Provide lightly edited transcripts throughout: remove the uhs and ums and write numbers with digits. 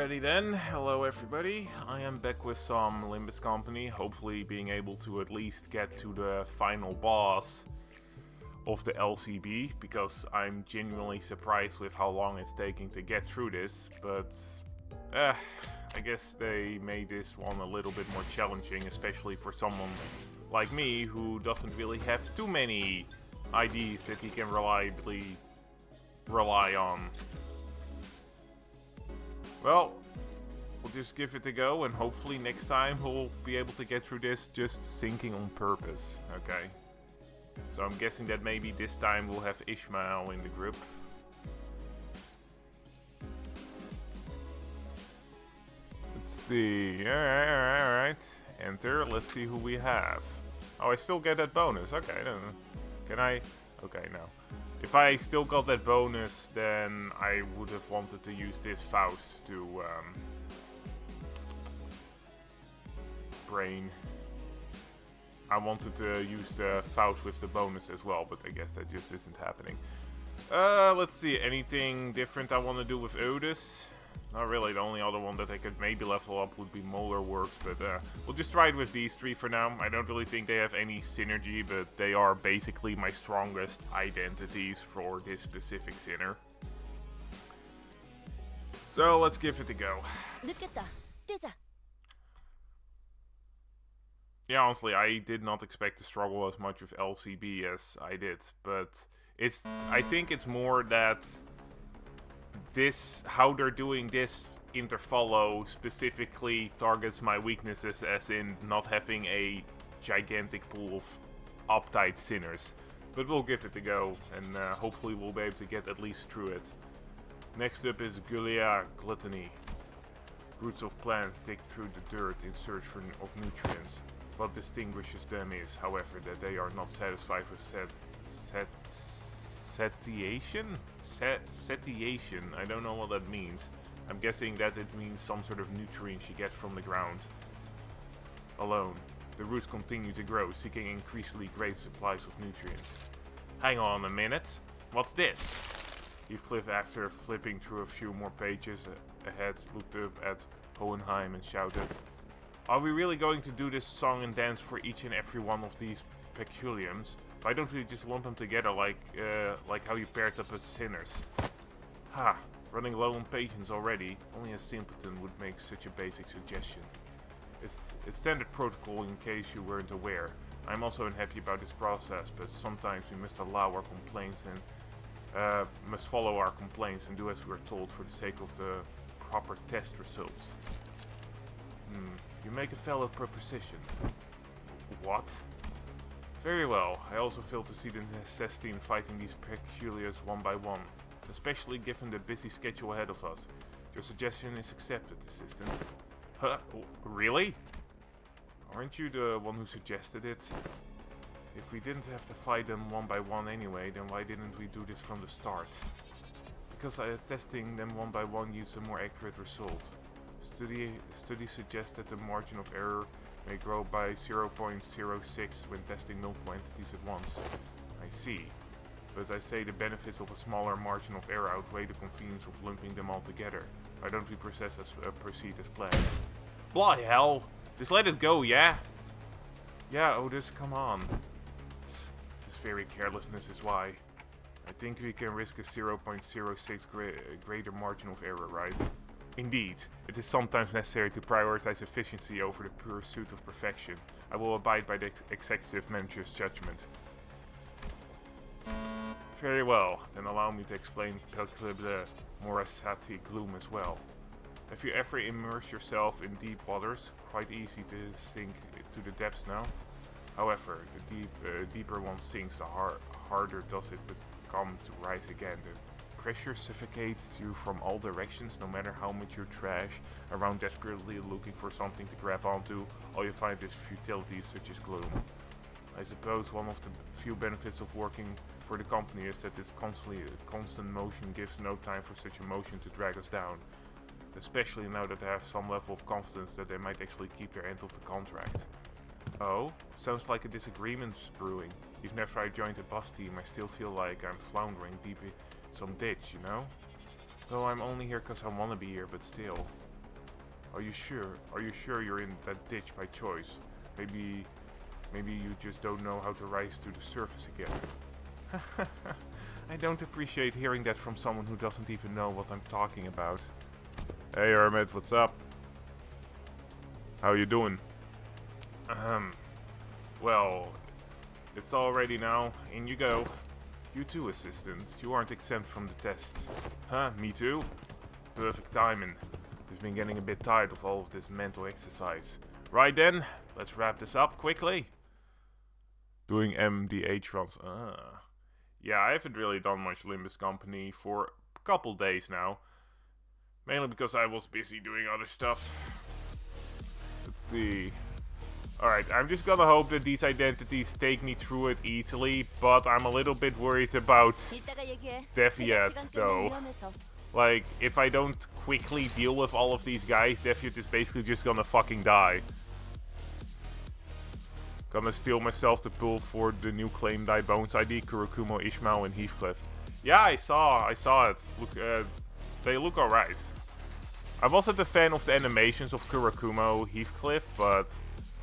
Alrighty then, hello everybody. I am back with some Limbus company, hopefully being able to at least get to the final boss of the LCB, because I'm genuinely surprised with how long it's taking to get through this, but I guess they made this one a little bit more challenging, especially for someone like me who doesn't really have too many IDs that he can reliably rely on. Well, we'll just give it a go, and hopefully next time we'll be able to get through this just thinking on purpose, okay? So I'm guessing that maybe this time we'll have Ishmael in the group. Let's see, alright. Enter, let's see who we have. Oh, I still get that bonus, okay, then can I? Okay, no. If I still got that bonus, then I would have wanted to use this Faust to brain. I wanted to use the Faust with the bonus as well, but I guess that just isn't happening. Let's see, anything different I want to do with Otis? Not really, the only other one that I could maybe level up would be Molar Works, but we'll just try it with these three for now. I don't really think they have any synergy, but they are basically my strongest identities for this specific sinner. So let's give it a go. Yeah, honestly, I did not expect to struggle as much with LCB as I did, but I think it's more that how they're doing this interfollow specifically targets my weaknesses, as in not having a gigantic pool of uptight sinners. But we'll give it a go, and hopefully we'll be able to get at least through it. Next up is Gulia Gluttony. Roots of plants dig through the dirt in search of nutrients. What distinguishes them is, however, that they are not satisfied with satiation? Satiation, I don't know what that means. I'm guessing that it means some sort of nutrients you get from the ground alone. The roots continue to grow, seeking increasingly great supplies of nutrients. Hang on a minute, what's this? Heathcliff, after flipping through a few more pages ahead, looked up at Hohenheim and shouted, "Are we really going to do this song and dance for each and every one of these peculiums? Why don't we just lump them together like how you paired up as sinners?" Ha! Running low on patience already. Only a simpleton would make such a basic suggestion. It's standard protocol, in case you weren't aware. I'm also unhappy about this process, but sometimes we must allow our complaints and must follow our complaints and do as we are told for the sake of the proper test results. You make a valid proposition. What? Very well, I also fail to see the necessity in fighting these peculiars one by one, especially given the busy schedule ahead of us. Your suggestion is accepted, assistant. Huh? Really? Aren't you the one who suggested it? If we didn't have to fight them one by one anyway, then why didn't we do this from the start? Because testing them one by one yields a more accurate result. Studies suggest that the margin of error may grow by 0.06 when testing multiple entities at once. I see. But I say the benefits of a smaller margin of error outweigh the convenience of lumping them all together. Why don't we proceed as planned? Bloody hell! Just let it go, yeah? Yeah, Otis, come on. This very carelessness is why. I think we can risk a 0.06 greater margin of error, right? Indeed, it is sometimes necessary to prioritize efficiency over the pursuit of perfection. I will abide by the executive manager's judgment. Very well, then allow me to explain Pelclibre Morasati gloom as well. Have you ever immersed yourself in deep waters? Quite easy to sink to the depths now. However, the deeper one sinks, the harder does it become to rise again. The pressure suffocates you from all directions, no matter how much you trash around desperately looking for something to grab onto. All you find is futility such as gloom. I suppose one of the few benefits of working for the company is that its constant motion gives no time for such emotion to drag us down. Especially now that they have some level of confidence that they might actually keep their end of the contract. Oh, sounds like a disagreement's brewing. Even after I joined the bus team, I still feel like I'm floundering deep in some ditch, you know? Though I'm only here because I want to be here, but still. Are you sure? Are you sure you're in that ditch by choice? Maybe you just don't know how to rise to the surface again. I don't appreciate hearing that from someone who doesn't even know what I'm talking about. Hey Hermit, what's up? How you doing? Well, it's all ready now. In you go. You too, assistant. You aren't exempt from the test. Huh? Me too? Perfect timing. We've been getting a bit tired of all of this mental exercise. Right then, let's wrap this up quickly. Doing MDH runs. Yeah, I haven't really done much Limbus company for a couple days now. Mainly because I was busy doing other stuff. Let's see. Alright, I'm just gonna hope that these identities take me through it easily, but I'm a little bit worried about Deviat though. Like, if I don't quickly deal with all of these guys, Deviat is basically just gonna fucking die. Gonna steal myself the pull for the new claim die Bones ID, Kurakumo, Ishmael, and Heathcliff. Yeah, I saw it. Look, they look alright. I wasn't a fan of the animations of Kurakumo, Heathcliff, but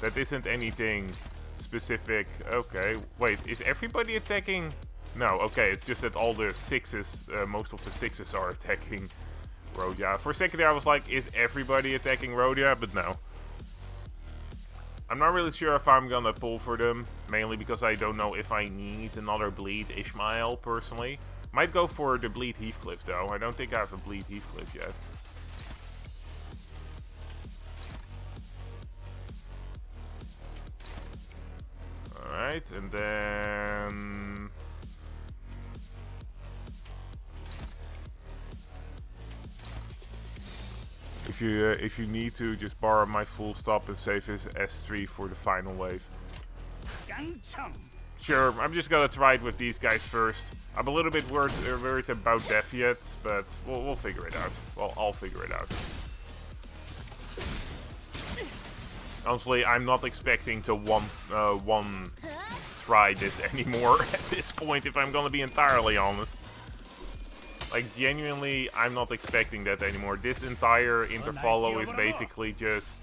that isn't anything specific. Okay, wait, is everybody attacking? No, okay, it's just that all the sixes, most of the sixes are attacking Rhodia. For a second there I was like, is everybody attacking Rhodia? But no. I'm not really sure if I'm gonna pull for them, mainly because I don't know if I need another bleed Ishmael, personally. Might go for the bleed Heathcliff though, I don't think I have a bleed Heathcliff yet. Alright, and then... If you need to, just borrow my full stop and save his S3 for the final wave. Sure, I'm just gonna try it with these guys first. I'm a little bit worried about Deviat, but we'll figure it out. Well, I'll figure it out. Honestly, I'm not expecting to one try this anymore at this point, if I'm gonna be entirely honest. Like, genuinely, I'm not expecting that anymore. This entire interfollow is basically just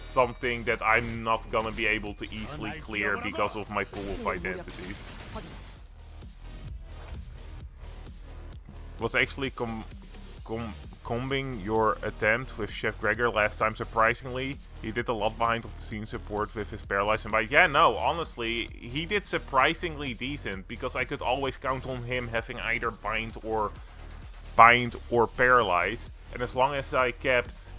something that I'm not gonna be able to easily clear because of my pool of identities. Was actually combing your attempt with Chef Gregor last time, surprisingly. He did a lot behind the scenes support with his paralyze and bite. Yeah, no, honestly, he did surprisingly decent, because I could always count on him having either bind or paralyze. And as long as I kept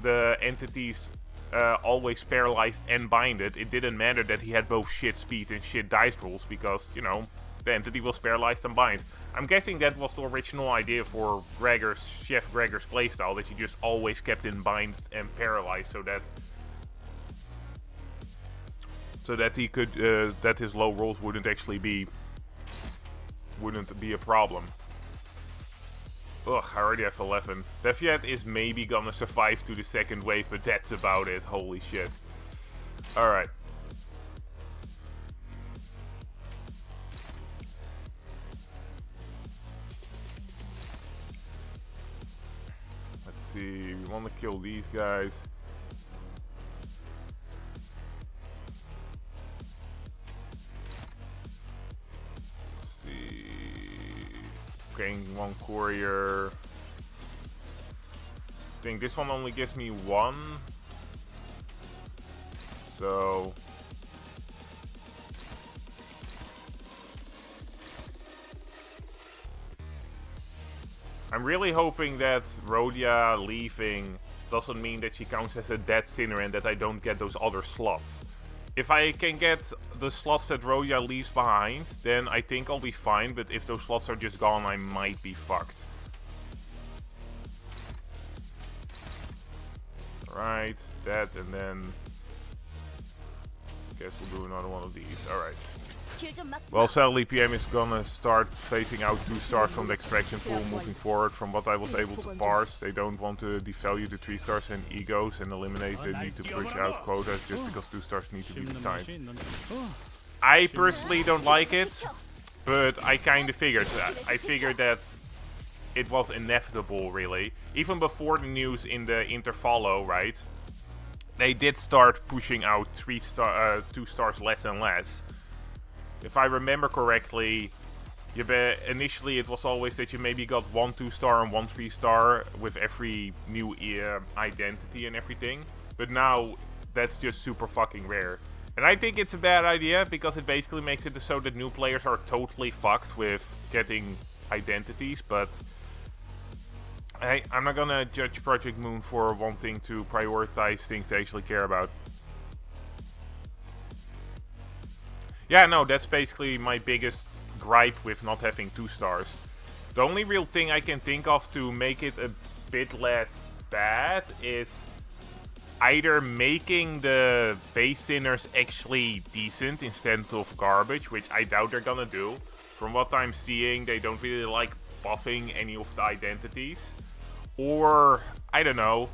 the entities always paralyzed and binded, it didn't matter that he had both shit speed and shit dice rolls, because, you know, the entity was paralyzed and bind. I'm guessing that was the original idea for Chef Gregor's playstyle, that you just always kept in bind and paralyzed, so that he could that his low rolls wouldn't be a problem. Ugh, I already have 11. Deviat is maybe gonna survive to the second wave, but that's about it. Holy shit. Alright. See, we want to kill these guys. Let's see, gain one courier. I think this one only gives me one, so I'm really hoping that Rhodia leaving doesn't mean that she counts as a dead sinner and that I don't get those other slots. If I can get the slots that Rhodia leaves behind, then I think I'll be fine, but if those slots are just gone, I might be fucked. Alright, that, and then I guess we'll do another one of these. Alright. Well, sadly, PM is gonna start phasing out 2 stars from the extraction pool moving forward. From what I was able to parse, they don't want to devalue the 3 stars and egos and eliminate the need to push out quotas just because 2 stars need to be designed. I personally don't like it, but I kind of figured that. I figured that it was inevitable, really. Even before the news in the Interfollow, right? They did start pushing out 2 stars less and less. If I remember correctly, initially it was always that you maybe got 1 2-star and 1 3-star with every new identity and everything. But now that's just super fucking rare. And I think it's a bad idea because it basically makes it so that new players are totally fucked with getting identities. But I'm not gonna judge Project Moon for wanting to prioritize things they actually care about. Yeah, no, that's basically my biggest gripe with not having 2 stars. The only real thing I can think of to make it a bit less bad is either making the base sinners actually decent instead of garbage, which I doubt they're gonna do. From what I'm seeing, they don't really like buffing any of the identities. Or, I don't know.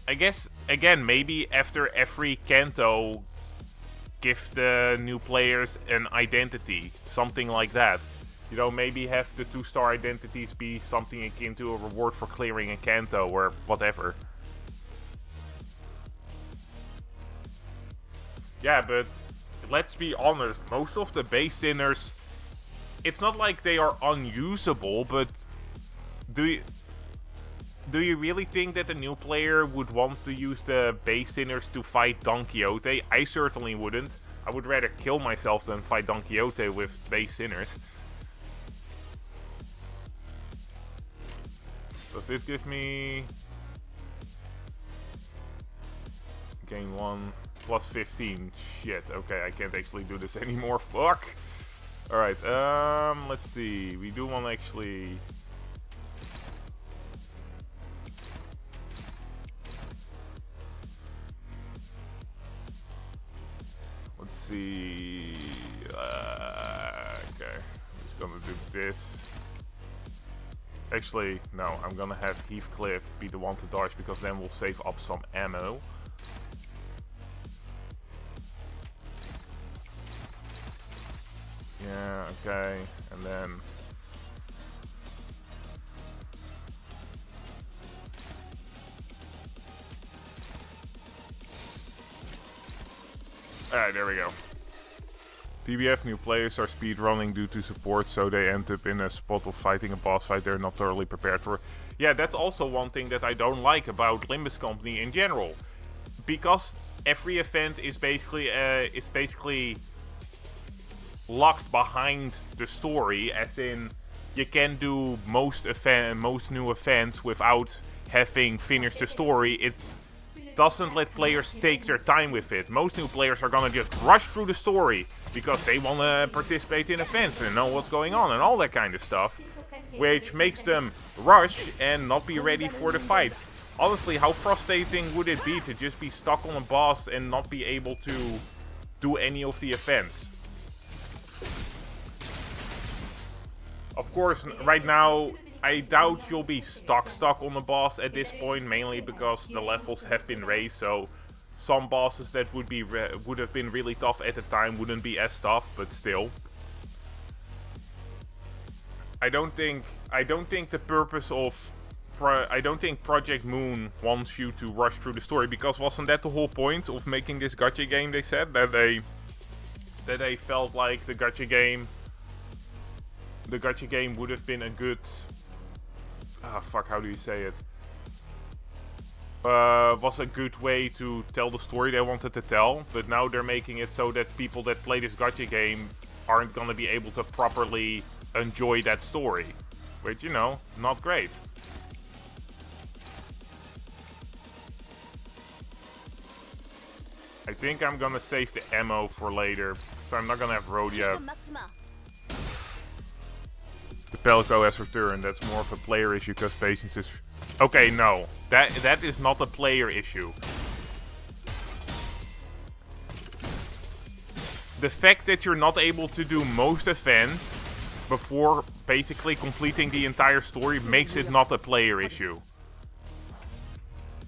I guess, again, maybe after every Kanto, give the new players an identity. Something like that. You know, maybe have the 2-star identities be something akin to a reward for clearing a Kanto or whatever. Yeah, but let's be honest, most of the base sinners, it's not like they are unusable, but do you really think that a new player would want to use the base sinners to fight Don Quixote? I certainly wouldn't. I would rather kill myself than fight Don Quixote with base sinners. Does this give me... Gain 1... Plus 15. Shit, okay, I can't actually do this anymore. Fuck! Alright, let's see. We do want to actually... Let's see... okay, I'm just gonna do this. Actually, no, I'm gonna have Heathcliff be the one to dodge because then we'll save up some ammo. Yeah, okay, and then... Alright, there we go. TBF, new players are speedrunning due to support, so they end up in a spot of fighting a boss fight they're not totally prepared for. Yeah, that's also one thing that I don't like about Limbus Company in general. Because every event is basically locked behind the story, as in you can do most new events without having finished the story. It doesn't let players take their time with it. Most new players are gonna just rush through the story because they want to participate in events and know what's going on and all that kind of stuff, which makes them rush and not be ready for the fights. Honestly, how frustrating would it be to just be stuck on a boss and not be able to do any of the events? Of course, right now, I doubt you'll be stuck on the boss at this point, mainly because the levels have been raised, so some bosses that would have been really tough at the time wouldn't be as tough, but still. I don't think the purpose of I don't think Project Moon wants you to rush through the story, because wasn't that the whole point of making this gacha game? They said that they felt like the gacha game would have been a good... Ah, fuck, how do you say it? Was a good way to tell the story they wanted to tell, but now they're making it so that people that play this gacha game aren't gonna be able to properly enjoy that story. Which, you know, not great. I think I'm gonna save the ammo for later, so I'm not gonna have Rhodia. The Pelco has returned. That's more of a player issue because patience is... Okay, no. That is not a player issue. The fact that you're not able to do most events before basically completing the entire story makes it not a player issue.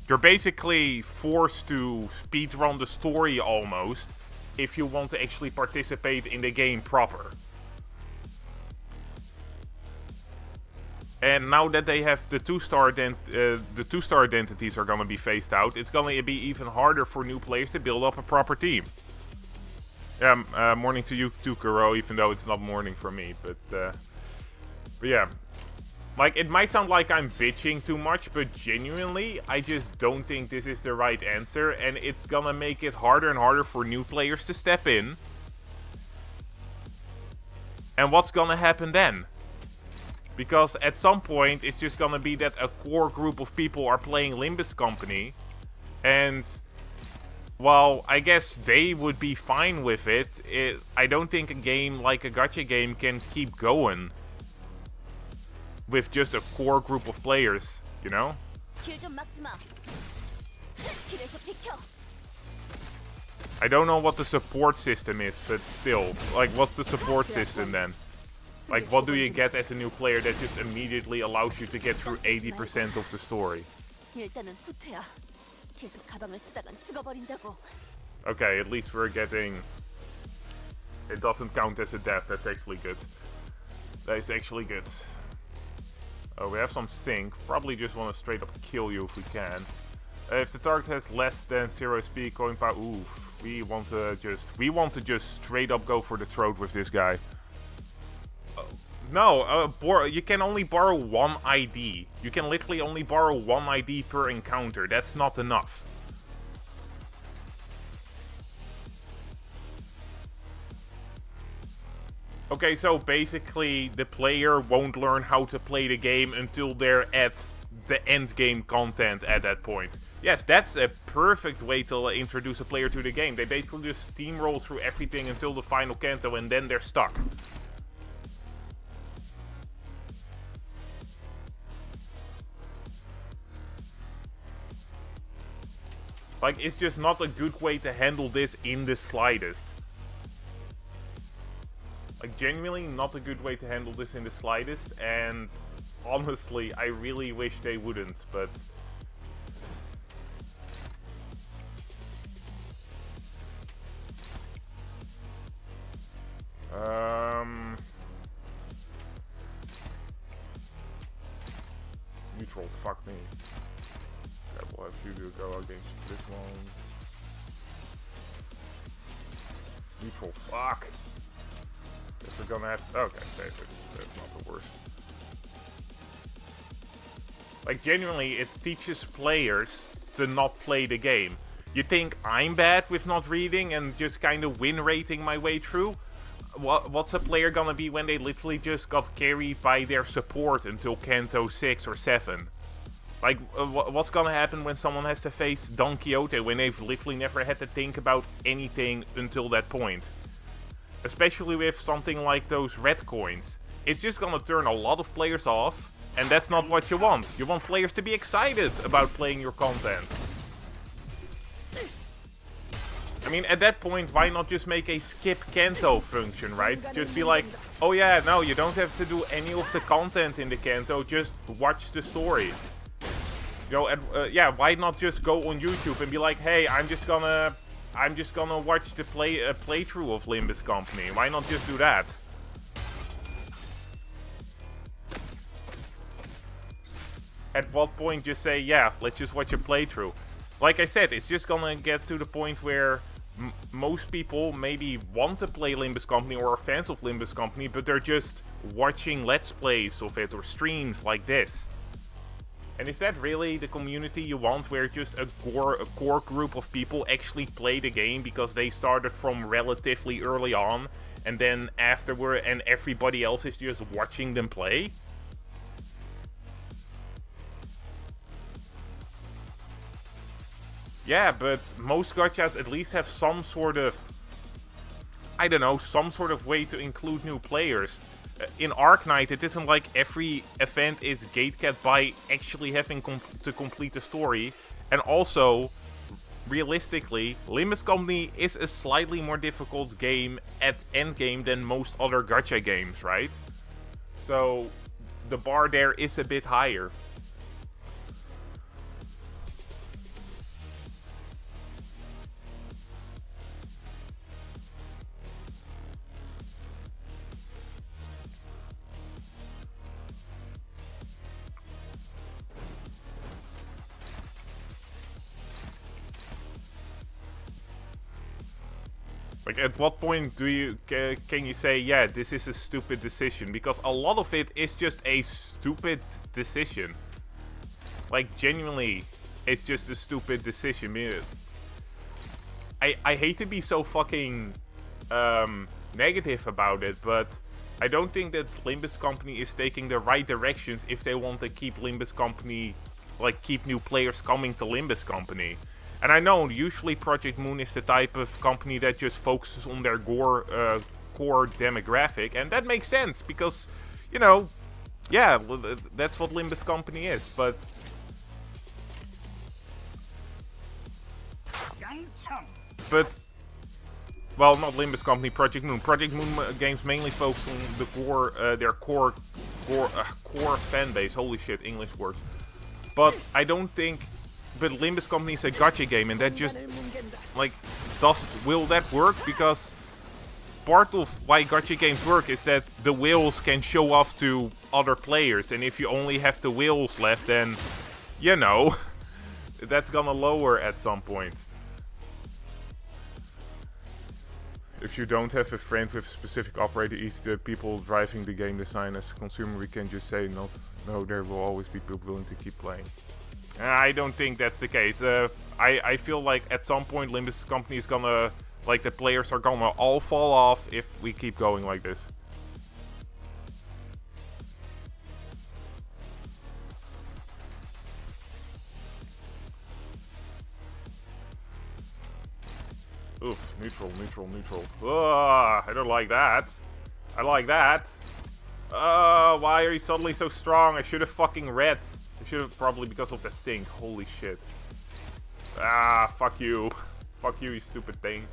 You're basically forced to speedrun the story almost if you want to actually participate in the game proper. And now that they have the two-star identities are gonna be phased out, it's gonna be even harder for new players to build up a proper team. Yeah, morning to you too, Kuro, even though it's not morning for me, but yeah. Like, it might sound like I'm bitching too much, but genuinely, I just don't think this is the right answer, and it's gonna make it harder and harder for new players to step in. And what's gonna happen then? Because at some point, it's just gonna be that a core group of people are playing Limbus Company, and while I guess they would be fine with it, I don't think a game like a gacha game can keep going with just a core group of players, you know? I don't know what the support system is, but still, like, what's the support system then? Like, what do you get as a new player that just immediately allows you to get through 80% of the story? Okay, at least we're getting... It doesn't count as a death, that's actually good. That is actually good. Oh, we have some sync. Probably just want to straight up kill you if we can. If the target has less than 0 SP, coin power... Ooh, we want to just straight up go for the throat with this guy. No, you can only borrow one ID. You can literally only borrow one ID per encounter. That's not enough. Okay, so basically the player won't learn how to play the game until they're at the end game content at that point. Yes, that's a perfect way to introduce a player to the game. They basically just steamroll through everything until the final canto and then they're stuck. Like, it's just not a good way to handle this in the slightest. Like, genuinely not a good way to handle this in the slightest, and honestly, I really wish they wouldn't, but... Neutral, fuck me. Okay, we'll have you to go against this one. Neutral, fuck! Guess we're gonna have... Okay, save it. That's not the worst. Like, genuinely, it teaches players to not play the game. You think I'm bad with not reading and just kind of win rating my way through? What's a player gonna be when they literally just got carried by their support until Kanto 6 or 7? Like, what's gonna happen when someone has to face Don Quixote when they've literally never had to think about anything until that point? Especially with something like those red coins. It's just gonna turn a lot of players off, and that's not what you want. You want players to be excited about playing your content. I mean, at that point, why not just make a skip Kanto function, right? Just be like, oh yeah, no, you don't have to do any of the content in the Kanto, just watch the story. You know, yeah, why not just go on YouTube and be like, hey, I'm just gonna watch the playthrough of Limbus Company. Why not just do that? At what point just say, yeah, let's just watch a playthrough. Like I said, it's just gonna get to the point where most people maybe want to play Limbus Company or are fans of Limbus Company, but they're just watching Let's Plays of it or streams like this. And is that really the community you want, where just a core group of people actually play the game because they started from relatively early on, and then afterward, and everybody else is just watching them play? Yeah, but most gachas at least have some sort of, I don't know, some sort of way to include new players. In Arknight, it isn't like every event is gatekept by actually having to complete the story. And also, realistically, Limbus Company is a slightly more difficult game at endgame than most other gacha games, right? So, the bar there is a bit higher. Like, at what point do you can you say, yeah, this is a stupid decision? Because a lot of it is just a stupid decision. Like, genuinely, it's just a stupid decision. I hate to be so fucking negative about it, but I don't think that Limbus Company is taking the right directions if they want to keep Limbus Company, like, keep new players coming to Limbus Company. And I know, usually Project Moon is the type of company that just focuses on their core demographic. And that makes sense, because, you know, yeah, that's what Limbus Company is. But well, not Limbus Company, Project Moon. Project Moon games mainly focus on the core, their core fan base. Holy shit, English words. But I don't think... But Limbus Company is a gacha game, and that just, like, will that work? Because part of why gacha games work is that the whales can show off to other players, and if you only have the whales left, then, you know, that's gonna lower at some point. If you don't have a friend with a specific operator, each the people driving the game design. As a consumer, we can just say, no, there will always be people willing to keep playing. I don't think that's the case. I feel like at some point Limbus Company is gonna, like, the players are gonna all fall off if we keep going like this. Oof, neutral. I don't like that. I like that. Why are you suddenly so strong? I should have fucking read. I should have, probably because of the sink. Holy shit. Ah, fuck you. Fuck you, you stupid thing.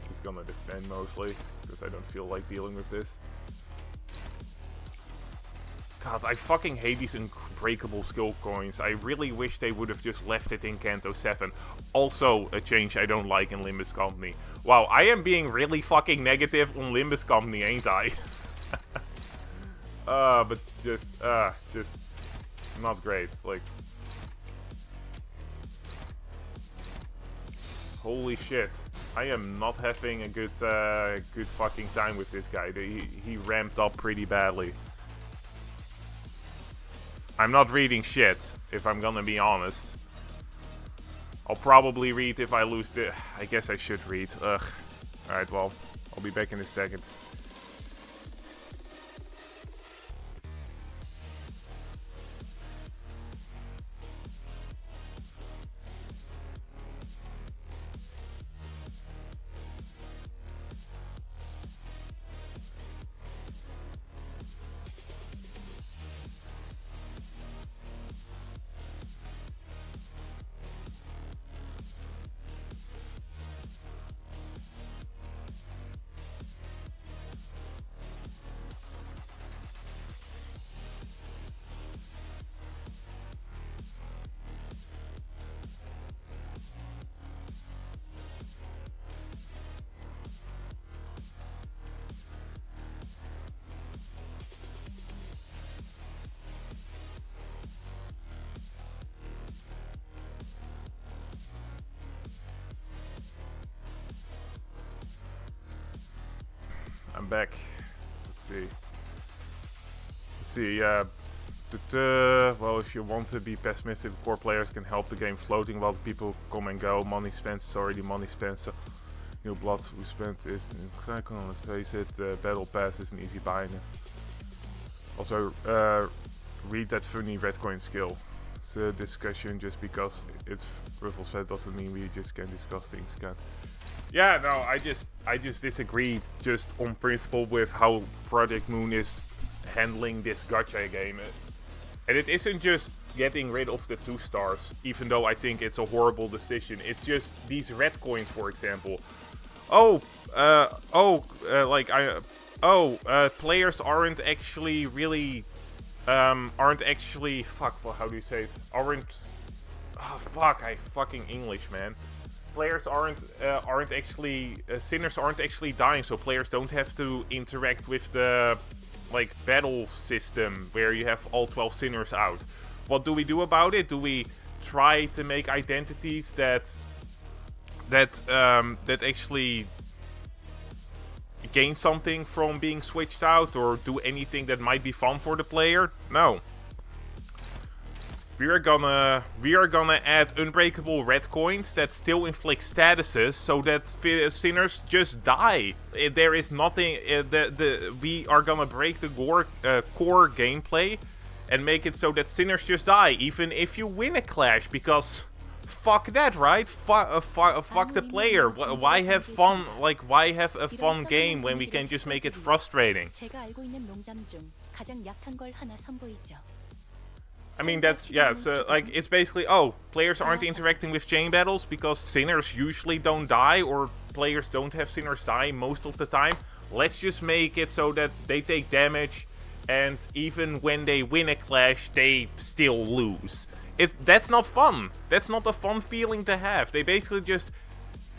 He's gonna defend mostly, because I don't feel like dealing with this. God, I fucking hate these unbreakable skill coins. I really wish they would have just left it in Kanto 7. Also, a change I don't like in Limbus Company. Wow, I am being really fucking negative on Limbus Company, ain't I? But just not great. Like, holy shit. I am not having a good fucking time with this guy. He ramped up pretty badly. I'm not reading shit, if I'm gonna be honest. I'll probably read if I lose the... I guess I should read. Ugh. Alright, well, I'll be back in a second. I'm back. Let's see, well, if you want to be pessimistic, core players can help the game floating while the people come and go. Money spent is already money spent, so new blood we spent is exactly, let's face it, battle pass is an easy buy. Also, read that funny red coin skill. It's a discussion just because it's Ruffles Fed doesn't mean we just can discuss things, can't. Yeah, no, I just disagree just on principle with how Project Moon is handling this gacha game. And it isn't just getting rid of the 2 stars, even though I think it's a horrible decision. It's just these red coins, for example. Players aren't actually really, how do you say it? I fucking English, man. Players aren't actually, sinners aren't actually dying, so players don't have to interact with the, like, battle system where you have all 12 sinners out. What do we do about it? Do we try to make identities that that actually gain something from being switched out or do anything that might be fun for the player. No. We are gonna add unbreakable red coins that still inflict statuses so that sinners just die. There is nothing. We are gonna break the core gameplay and make it so that sinners just die, even if you win a clash, because fuck that, right? Fuck the player. Why have fun? Like, why have a fun game when we can just make it frustrating? I mean, that's, yeah, so, like, it's basically, oh, players aren't interacting with chain battles because sinners usually don't die, or players don't have sinners die most of the time. Let's just make it so that they take damage, and even when they win a clash, they still lose. That's not fun. That's not a fun feeling to have. They basically just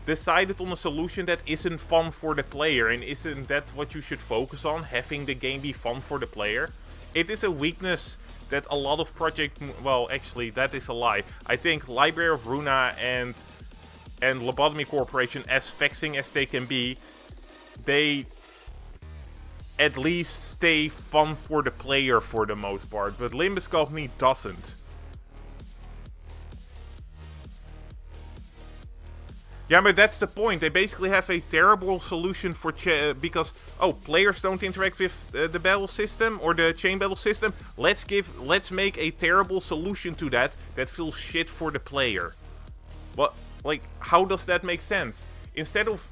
decided on a solution that isn't fun for the player, and isn't that what you should focus on, having the game be fun for the player? It is a weakness that a lot of well, actually, that is a lie. I think Library of Runa and Lobotomy Corporation, as vexing as they can be, they at least stay fun for the player for the most part, but Limbus Company doesn't. Yeah, but that's the point. They basically have a terrible solution for because, oh, players don't interact with the battle system or the chain battle system. Let's make a terrible solution to that feels shit for the player. What, like, how does that make sense? Instead of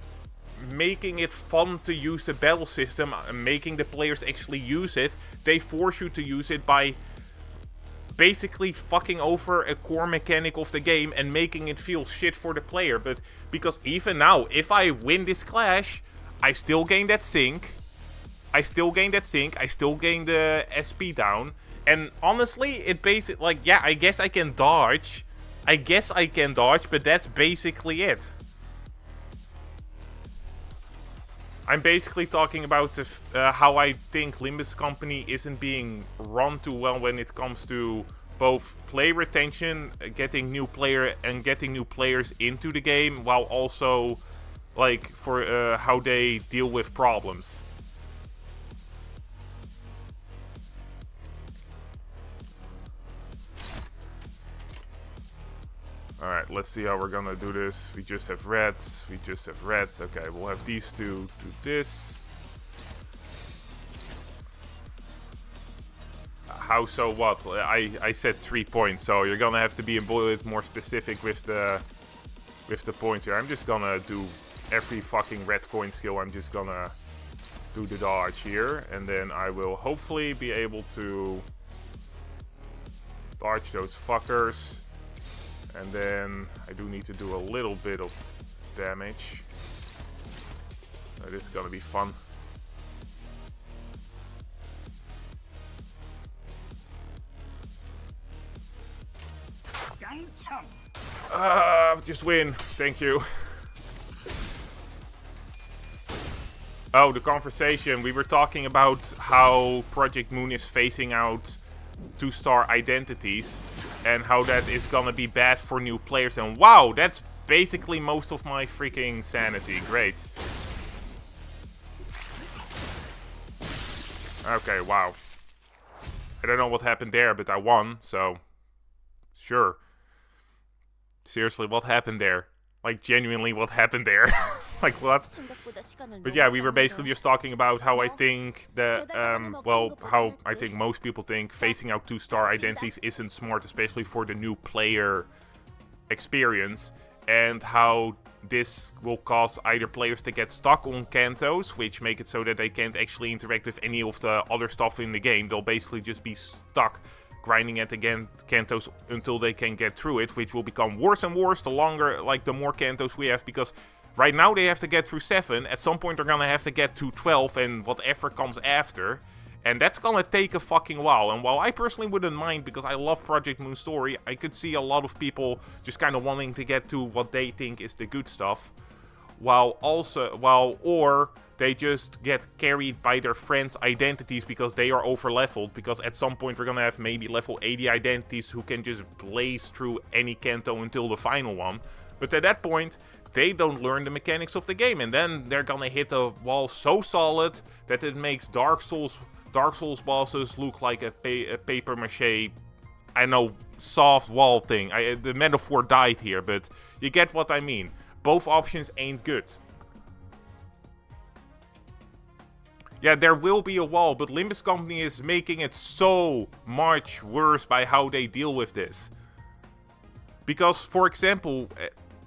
making it fun to use the battle system and making the players actually use it, they force you to use it by basically fucking over a core mechanic of the game and making it feel shit for the player. But because even now, if I win this clash, I still gain that sync. I still gain the SP down. And honestly, it basically, like, yeah, I guess I can dodge. But that's basically it. I'm basically talking about how I think Limbus Company isn't being run too well when it comes to both play retention, getting new players into the game, while also, like, for how they deal with problems. Alright, let's see how we're gonna do this. We just have reds. Okay, we'll have these two do this. How so what? I said 3 points, so you're gonna have to be a bit more specific with the points here. I'm just gonna do every fucking red coin skill. I'm just gonna do the dodge here, and then I will hopefully be able to dodge those fuckers. And then I do need to do a little bit of damage. This is gonna be fun. Just win. Thank you. Oh, the conversation. We were talking about how Project Moon is phasing out 2-star identities and how that is gonna be bad for new players. And wow, that's basically most of my freaking sanity. Great. Okay, wow. I don't know what happened there, but I won, so sure. Seriously, what happened there? Like, genuinely, what happened there? Like, what? But yeah, we were basically just talking about how I think that, well, how I think most people think phasing out 2-star identities isn't smart, especially for the new player experience, and how this will cause either players to get stuck on Kantos, which make it so that they can't actually interact with any of the other stuff in the game. They'll basically just be stuck grinding it again, Kantos, until they can get through it, which will become worse and worse the longer, like, the more Kantos we have, because right now they have to get through 7, at some point they're gonna have to get to 12 and whatever comes after, and that's gonna take a fucking while. And while I personally wouldn't mind, because I love Project Moon's story, I could see a lot of people just kind of wanting to get to what they think is the good stuff, or they just get carried by their friends' identities because they are over-leveled, because at some point we're gonna have maybe level 80 identities who can just blaze through any Kanto until the final one. But at that point, they don't learn the mechanics of the game, and then they're gonna hit a wall so solid that it makes Dark Souls bosses look like a paper mache, I know, soft wall thing. The metaphor died here, but you get what I mean. Both options ain't good. Yeah, there will be a wall, but Limbus Company is making it so much worse by how they deal with this. Because, for example,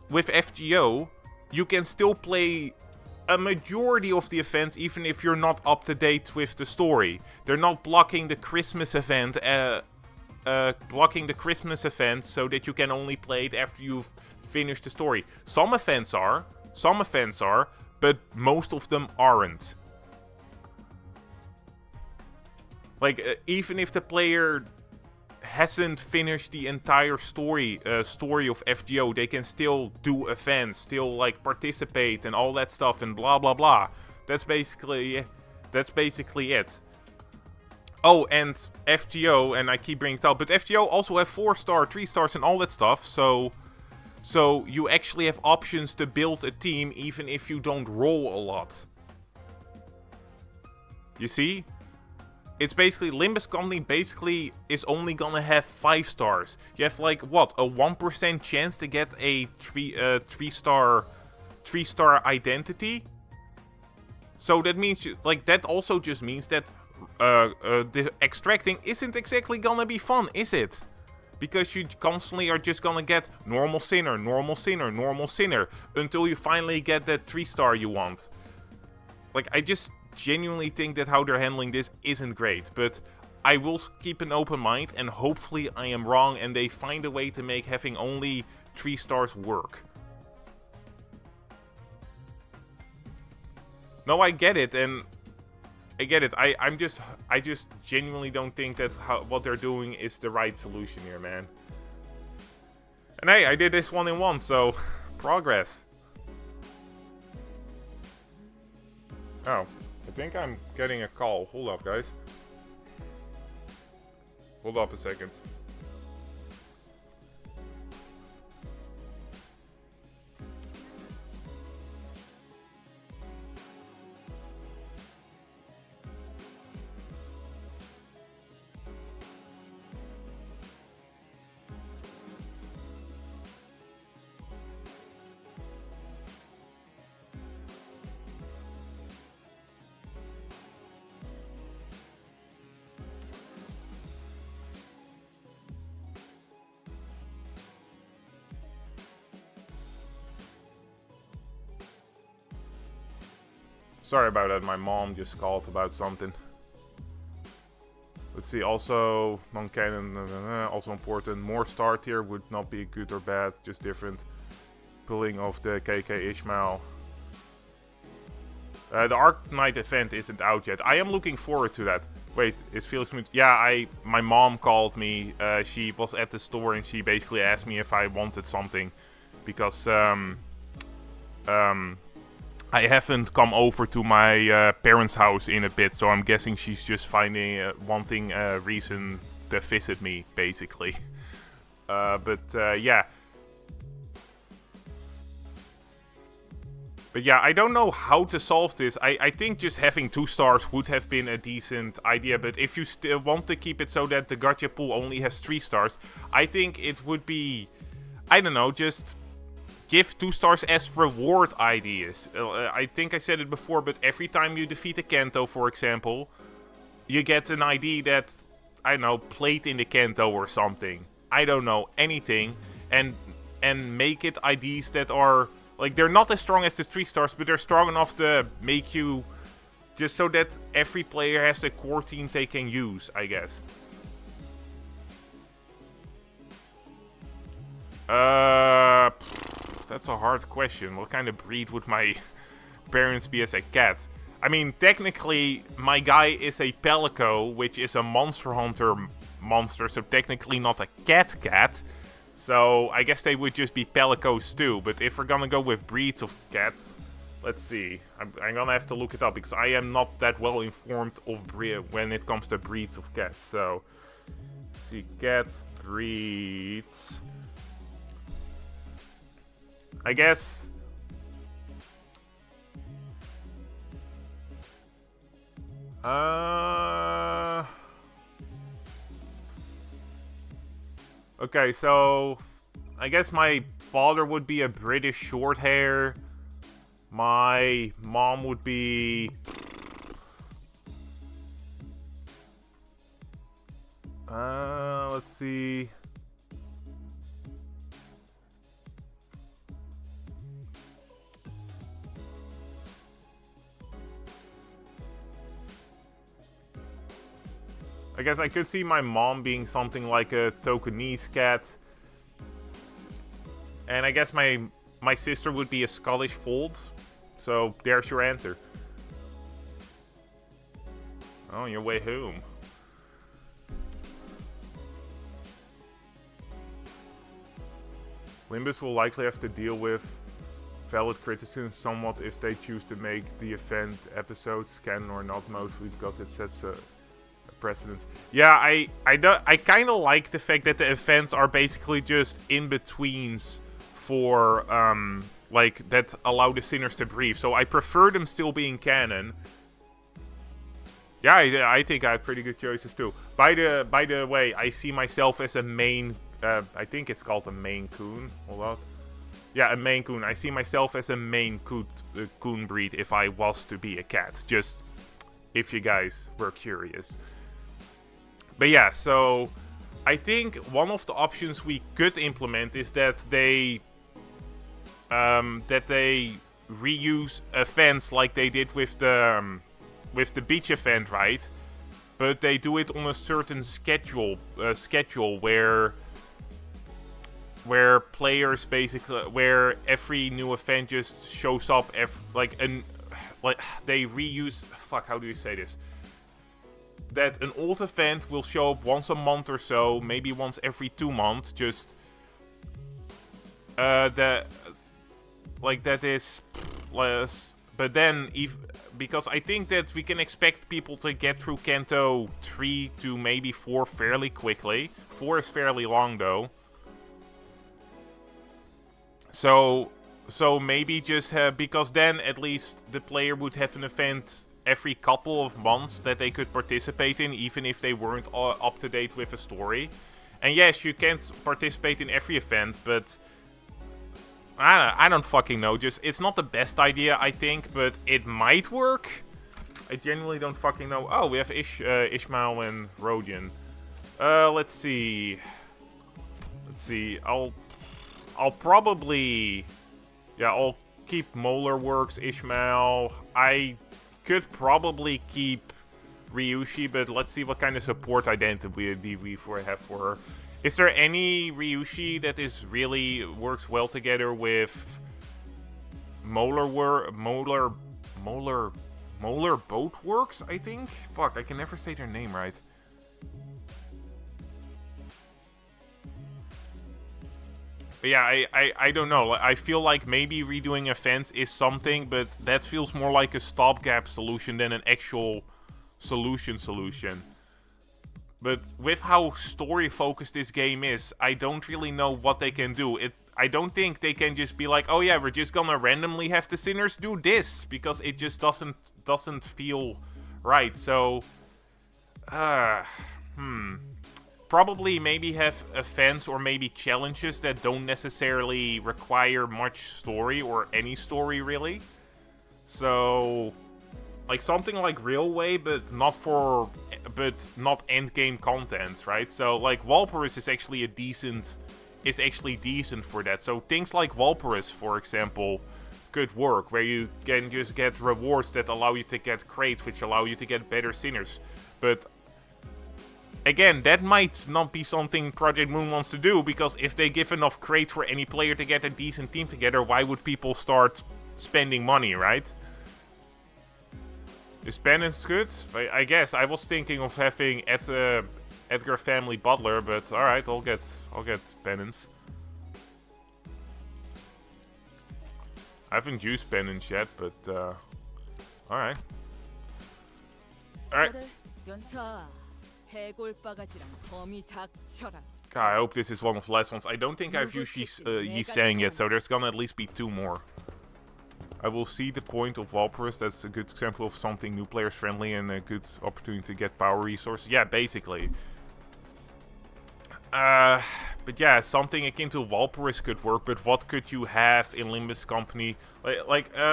with FGO, you can still play a majority of the events even if you're not up to date with the story. They're not blocking the Christmas event, so that you can only play it after you've finished the story. Some events are, but most of them aren't. Like, even if the player hasn't finished the entire story of FGO, they can still do events, still like participate and all that stuff and blah blah blah. That's basically it. Oh, and FGO, and I keep bringing it up, but FGO also have 4-star, 3-stars and all that stuff, so you actually have options to build a team even if you don't roll a lot. You see? It's basically, Limbus Company basically is only gonna have 5-stars. You have like, what, a 1% chance to get a 3-star identity? So that means, like, that also just means that the extracting isn't exactly gonna be fun, is it? Because you constantly are just gonna get normal sinner, normal sinner, normal sinner, until you finally get that 3-star you want. Like, I just genuinely think that how they're handling this isn't great, but I will keep an open mind, and hopefully I am wrong and they find a way to make having only 3-stars work. No, I get it, and I get it. I just genuinely don't think that what they're doing is the right solution here, man. And hey, I did this 1-in-1, so progress. Oh. I think I'm getting a call. Hold up, guys. Hold up a second. Sorry about that, my mom just called about something. Let's see, also, non-canon, also important. More star tier would not be good or bad, just different. Pulling of the KK Ishmael. The Arc Knight event isn't out yet. I am looking forward to that. Wait, is Felix... Yeah, my mom called me. She was at the store and she basically asked me if I wanted something. Because, I haven't come over to my parents' house in a bit, so I'm guessing she's just wanting a reason to visit me, basically. Yeah. But yeah, I don't know how to solve this. I think just having 2-stars would have been a decent idea, but if you still want to keep it so that the gacha pool only has 3-stars, I think it would be, I don't know, just give 2-stars as reward ideas. I think I said it before, but every time you defeat a Kanto, for example, you get an ID that, I don't know, played in the Kanto or something. I don't know, anything. And make it IDs that are, like, they're not as strong as the 3-stars, but they're strong enough to make you, just so that every player has a core team they can use, I guess. That's a hard question. What kind of breed would my parents be as a cat? I mean, technically, my guy is a Pelico, which is a Monster Hunter monster, so technically not a cat. So, I guess they would just be Pelicos too. But if we're gonna go with breeds of cats, let's see. I'm gonna have to look it up, because I am not that well informed of when it comes to breeds of cats. So, let's see, cat breeds. I guess Okay, so I guess my father would be a British short hair. My mom would be... let's see. I guess I could see my mom being something like a Tokenese cat. And I guess my sister would be a Scottish fold. So there's your answer. On your way home. Limbus will likely have to deal with valid criticism somewhat if they choose to make the event episodes canon or not, mostly because it sets a precedence. Yeah, I kind of like the fact that the events are basically just in-betweens for like that allow the sinners to breathe. So I prefer them still being canon. Yeah, I think I had pretty good choices too. By the way, I see myself as a main. I think it's called a Maine Coon. Hold on. Yeah, a Maine Coon. I see myself as a Maine Coon breed if I was to be a cat. Just if you guys were curious. But yeah, so I think one of the options we could implement is that they reuse events like they did with the beach event, right? But they do it on a certain schedule where players basically, where every new event just shows up, like they reuse. Fuck, how do you say this? That an old event will show up once a month or so, maybe once every 2 months. Just that is less. But then, because I think that we can expect people to get through Kanto 3 to maybe 4 fairly quickly. 4 is fairly long though. So maybe just have, because then at least the player would have an event every couple of months that they could participate in, even if they weren't up to date with a story. And yes, you can't participate in every event, but I don't fucking know. Just, it's not the best idea, I think, but it might work. I genuinely don't fucking know. Oh, we have Ishmael and Rodian. Let's see. I'll probably... Yeah, I'll keep Molar Works, Ishmael. I could probably keep Ryushi, but let's see what kind of support identity we have for her. Is there any Ryushi that is really works well together with Molar Boat Works, I think? Fuck, I can never say their name right. But yeah, I don't know. I feel like maybe redoing events is something, but that feels more like a stopgap solution than an actual solution. But with how story-focused this game is, I don't really know what they can do. I don't think they can just be like, oh yeah, we're just gonna randomly have the sinners do this, because it just doesn't feel right. So, probably maybe have events or maybe challenges that don't necessarily require much story or any story really. So, like something like Railway, but not end game content, right? So like Valparus is actually decent for that. So things like Valparus, for example, could work, where you can just get rewards that allow you to get crates, which allow you to get better sinners. But again, that might not be something Project Moon wants to do, because if they give enough crates for any player to get a decent team together, why would people start spending money, right? Is penance good? I guess. I was thinking of having Edgar Family Butler, but alright, I'll get penance. I haven't used penance yet, but alright. Alright. God, I hope this is one of the last ones. I don't think I've used Yi Sang yet, so there's gonna at least be 2 more. I will see the point of Walrus. That's a good example of something new players friendly and a good opportunity to get power resources. Yeah, basically. But yeah, something akin to Walrus could work, but what could you have in Limbus Company?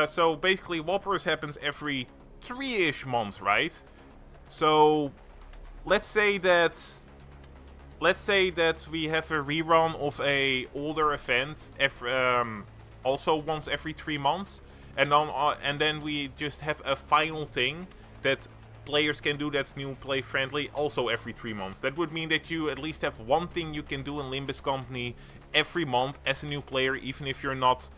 So basically Walrus happens every 3-ish months, right? So let's say that we have a rerun of a older event also once every 3 months, and then we just have a final thing that players can do that's new play friendly also every 3 months. That would mean that you at least have one thing you can do in Limbus Company every month as a new player, even if you're not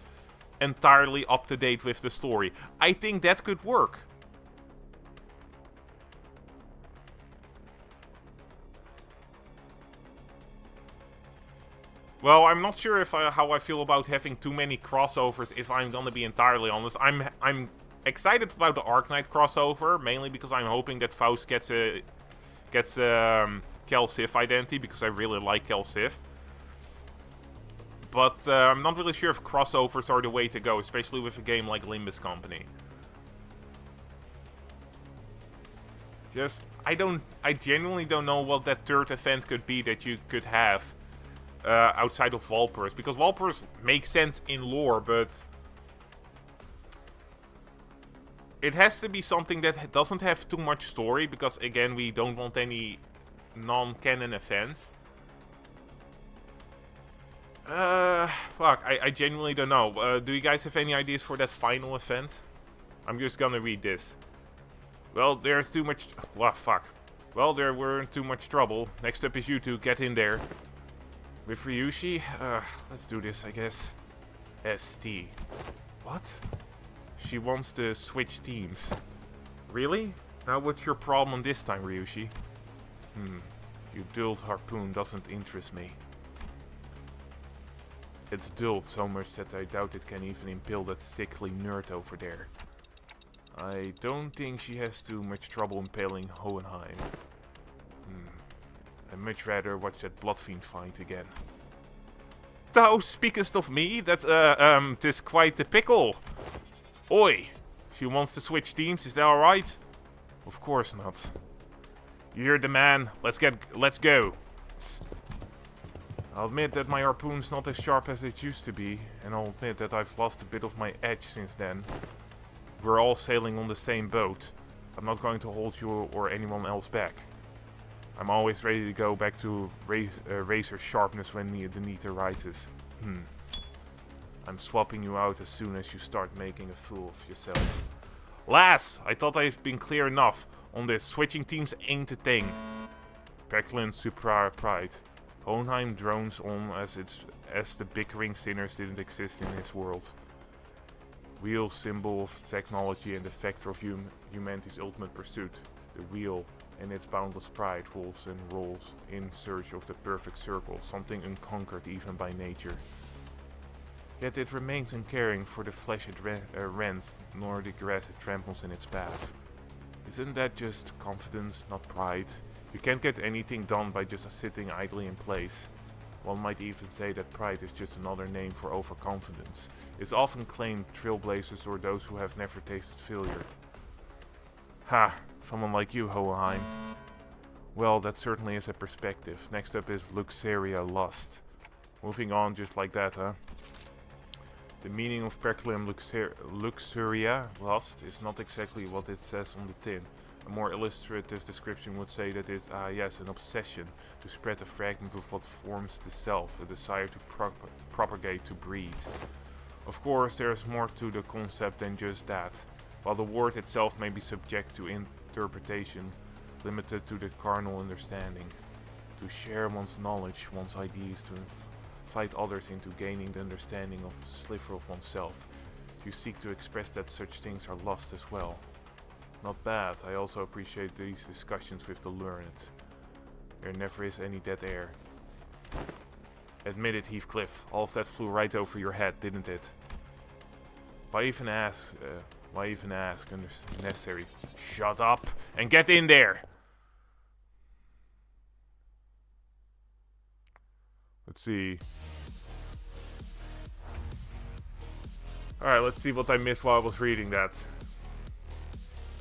entirely up to date with the story. I think that could work. Well, I'm not sure if how I feel about having too many crossovers, if I'm gonna be entirely honest. I'm excited about the Arknight crossover, mainly because I'm hoping that Faust gets Kel Sif identity, because I really like Kel Sif. But I'm not really sure if crossovers are the way to go, especially with a game like Limbus Company. I genuinely don't know what that third event could be that you could have outside of Walpurus, because Walpurus makes sense in lore, but it has to be something that doesn't have too much story, because again, we don't want any non-canon events. Fuck, I genuinely don't know. Do you guys have any ideas for that final event? I'm just gonna read this. Well, there's too much... Well, fuck. Well, there weren't too much trouble. Next up is you two. Get in there. With Ryushi? Let's do this, I guess. ST. What? She wants to switch teams. Really? Now what's your problem this time, Ryushi? Your dulled harpoon doesn't interest me. It's dulled so much that I doubt it can even impale that sickly nerd over there. I don't think she has too much trouble impaling Hohenheim. I'd much rather watch that Bloodfiend fight again. Thou speakest of me? That's, 'tis quite the pickle. Oi! She wants to switch teams, is that alright? Of course not. You're the man, let's go. I'll admit that my harpoon's not as sharp as it used to be, and I'll admit that I've lost a bit of my edge since then. We're all sailing on the same boat. I'm not going to hold you or anyone else back. I'm always ready to go back to razor sharpness when the need arises. I'm swapping you out as soon as you start making a fool of yourself. Lass, I thought I've been clear enough on this. Switching teams ain't a thing. Pecklin's super pride. Hohenheim drones on as the bickering sinners didn't exist in his world. Wheel, symbol of technology and the factor of humanity's ultimate pursuit. The wheel and its boundless pride rolls in search of the perfect circle, something unconquered even by nature. Yet it remains uncaring for the flesh it rends, nor the grass it tramples in its path. Isn't that just confidence, not pride? You can't get anything done by just sitting idly in place. One might even say that pride is just another name for overconfidence. It's often claimed trailblazers or those who have never tasted failure. Ha! Someone like you, Hohenheim. Well, that certainly is a perspective. Next up is Luxuria Lust. Moving on just like that, huh? The meaning of Perclem Luxuria Lust is not exactly what it says on the tin. A more illustrative description would say that it's, yes, an obsession to spread a fragment of what forms the self, a desire to propagate, to breed. Of course, there is more to the concept than just that. While the word itself may be subject to interpretation, limited to the carnal understanding. To share one's knowledge, one's ideas, to invite others into gaining the understanding of a sliver of oneself. You seek to express that such things are lost as well. Not bad. I also appreciate these discussions with the learned. There never is any dead air. Admit it, Heathcliff. All of that flew right over your head, didn't it? Why even ask? Unnecessary. Shut up and get in there! Let's see. Alright, let's see what I missed while I was reading that.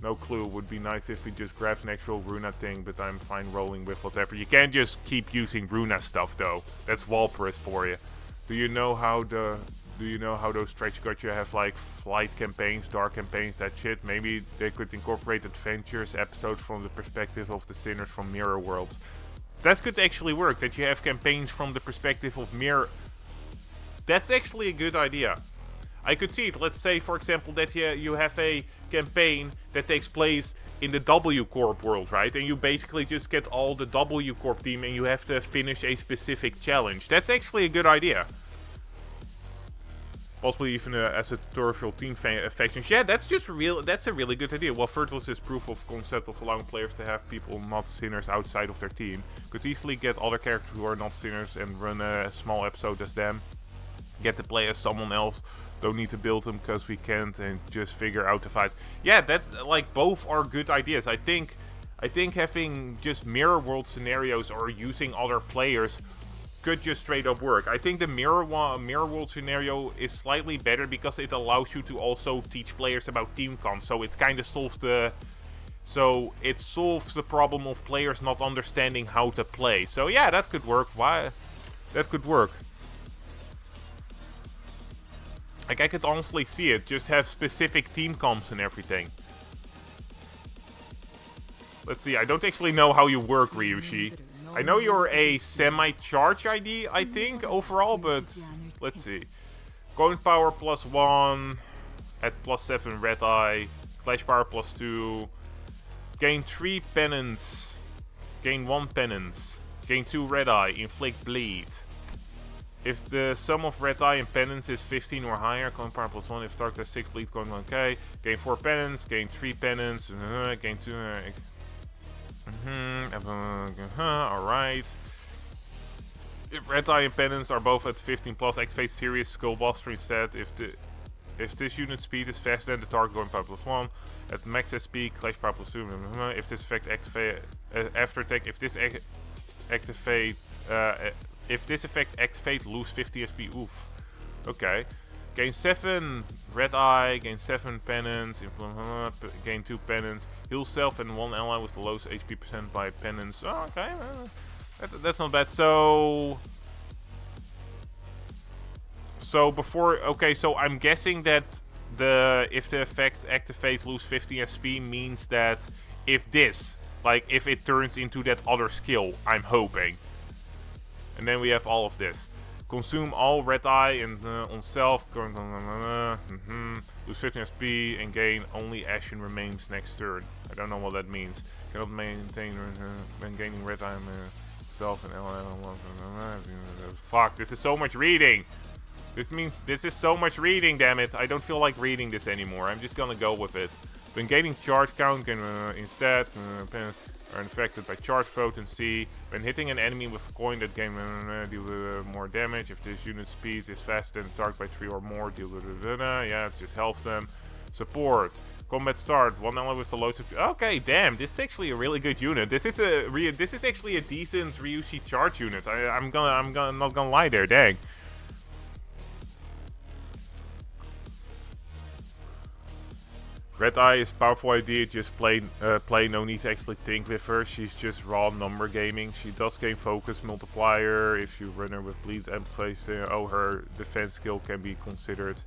No clue. Would be nice if we just grabbed an actual Runa thing, but I'm fine rolling with whatever. You can't just keep using Runa stuff though. That's Walpurgis for you. Do you know how those stretch gacha have like flight campaigns, dark campaigns, that shit? Maybe they could incorporate adventures episodes from the perspective of the sinners from Mirror Worlds. That could actually work, that you have campaigns from the perspective of Mirror. That's actually a good idea. I could see it. Let's say, for example, that you have a campaign that takes place in the W Corp world, right? And you basically just get all the W Corp team and you have to finish a specific challenge. That's actually a good idea. Possibly even as a tutorial team factions. Yeah, that's a really good idea. Well, Fertilus is proof of concept of allowing players to have people not sinners outside of their team. Could easily get other characters who are not sinners and run a small episode as them. Get to play as someone else. Don't need to build them because we can't, and just figure out the fight. Yeah, that's like both are good ideas. I think having just mirror world scenarios or using other players could just straight up work. I think the mirror world scenario is slightly better because it allows you to also teach players about team comp. So it kind of solves the problem of players not understanding how to play. So yeah, that could work. Why? That could work. Like, I could honestly see it. Just have specific team comps and everything. Let's see. I don't actually know how you work, Ryushi. I know you're a semi-charge ID, I think, overall, but let's see. Coin power +1. At +7 red eye. Clash power +2. Gain 3 penance. Gain 1 penance. Gain 2 red eye. Inflict bleed. If the sum of red eye and penance is 15 or higher, coin power +1. If target has 6 bleed, coin 1k. Gain 4 penance, gain 3 penance, gain 2. Alright. If red eye and penance are both at 15 plus, activate serious skullbuster instead. If this unit speed is faster than the target, coin power +1. At max SP, clash power +2. If this effect activate after attack, if this effect activate, lose 50 SP. Oof. Okay. Gain 7 red eye, gain 7 penance, gain 2 penance, heal self and 1 ally with the lowest HP percent by penance. Oh, okay. That's not bad. So before, okay, so I'm guessing that if the effect activates lose 50 SP means that if it turns into that other skill, I'm hoping. And then we have all of this. Consume all red eye and on self. Lose 15 SP and gain only action remains next turn. I don't know what that means. Cannot maintain when gaining red eye self and fuck, this is so much reading. This is so much reading, damn it. I don't feel like reading this anymore. I'm just gonna go with it. When gaining charge count can instead are infected by charge potency. When hitting an enemy with a coin that gain deal more damage. If this unit's speed is faster than the target by 3 or more, deal yeah, it just helps them. Support. Combat start. One ally with the lowest. Okay, damn, this is actually a really good unit. This is actually a decent Ryushi charge unit. I'm not gonna lie there, dang. Red Eye is a powerful idea, just play, no need to actually think with her. She's just raw number gaming. She does gain focus multiplier if you run her with bleed amplification. Oh, her defense skill can be considered.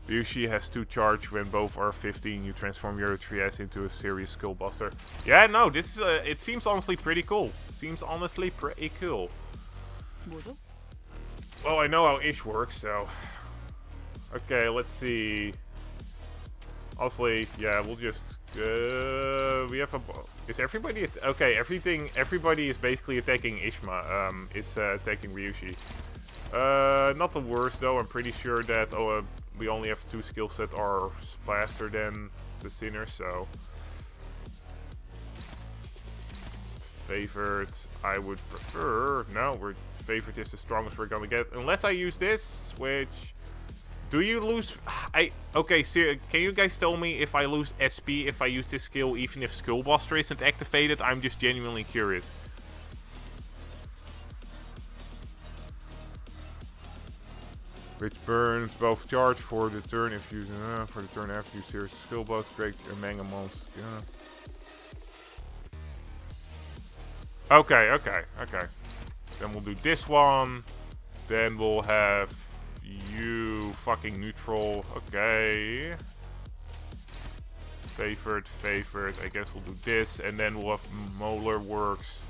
Ryushi has 2 charge. When both are 15, you transform your 3S into a serious skullbuster. Yeah, no, this is it seems honestly pretty cool. Well, I know how Ish works, so okay, let's see. Honestly, yeah, we'll just we have a. Is everybody okay? Everybody is basically attacking Ishma. Is attacking Ryushi. Not the worst though. I'm pretty sure that we only have 2 skills that are faster than the Sinner. So favored, I would prefer. No, favored is the strongest we're gonna get, unless I use this, which. Do you lose... Okay, so can you guys tell me if I lose SP if I use this skill even if Skullbuster isn't activated? I'm just genuinely curious. Which burns both charge for the turn if you for the turn after you series skill boss, break a manga monster. Yeah. Okay. Then we'll do this one. Then we'll have you fucking neutral. Okay. Favored. I guess we'll do this, and then we'll have Molar Works.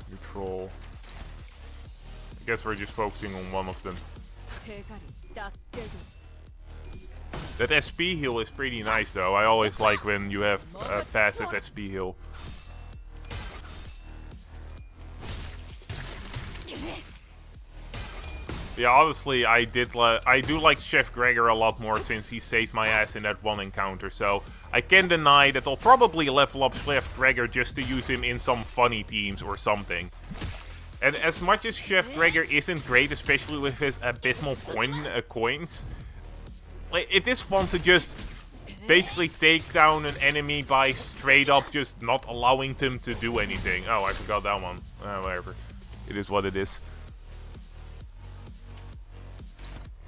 Neutral. I guess we're just focusing on one of them. That SP heal is pretty nice though. I always like when you have a passive SP heal. Yeah, honestly, I do like Chef Gregor a lot more since he saved my ass in that one encounter. So I can deny that I'll probably level up Chef Gregor just to use him in some funny teams or something. And as much as Chef Gregor isn't great, especially with his abysmal coins, like, it is fun to just basically take down an enemy by straight up just not allowing them to do anything. Oh, I forgot that one. Whatever. It is what it is.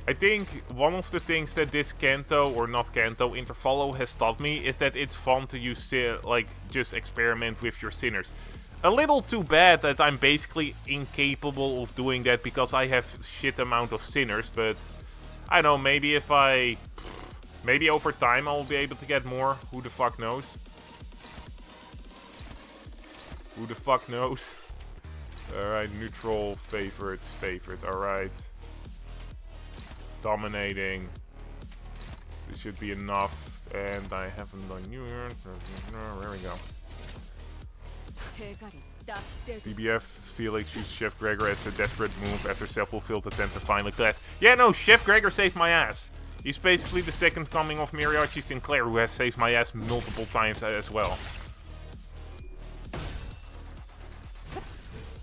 I think one of the things that this Kanto, or not Kanto, interfollow has taught me is that it's fun to use, like, just experiment with your sinners. A little too bad that I'm basically incapable of doing that because I have shit amount of sinners, but I don't know, maybe over time I'll be able to get more. Who the fuck knows? Alright, neutral, favorite, alright. Dominating. This should be enough, and I haven't done New Year. There we go. DBF, Felix used Chef Gregor as a desperate move after several failed attempts to finally class. Yeah, no, Chef Gregor saved my ass. He's basically the second coming of Mariachi Sinclair, who has saved my ass multiple times as well.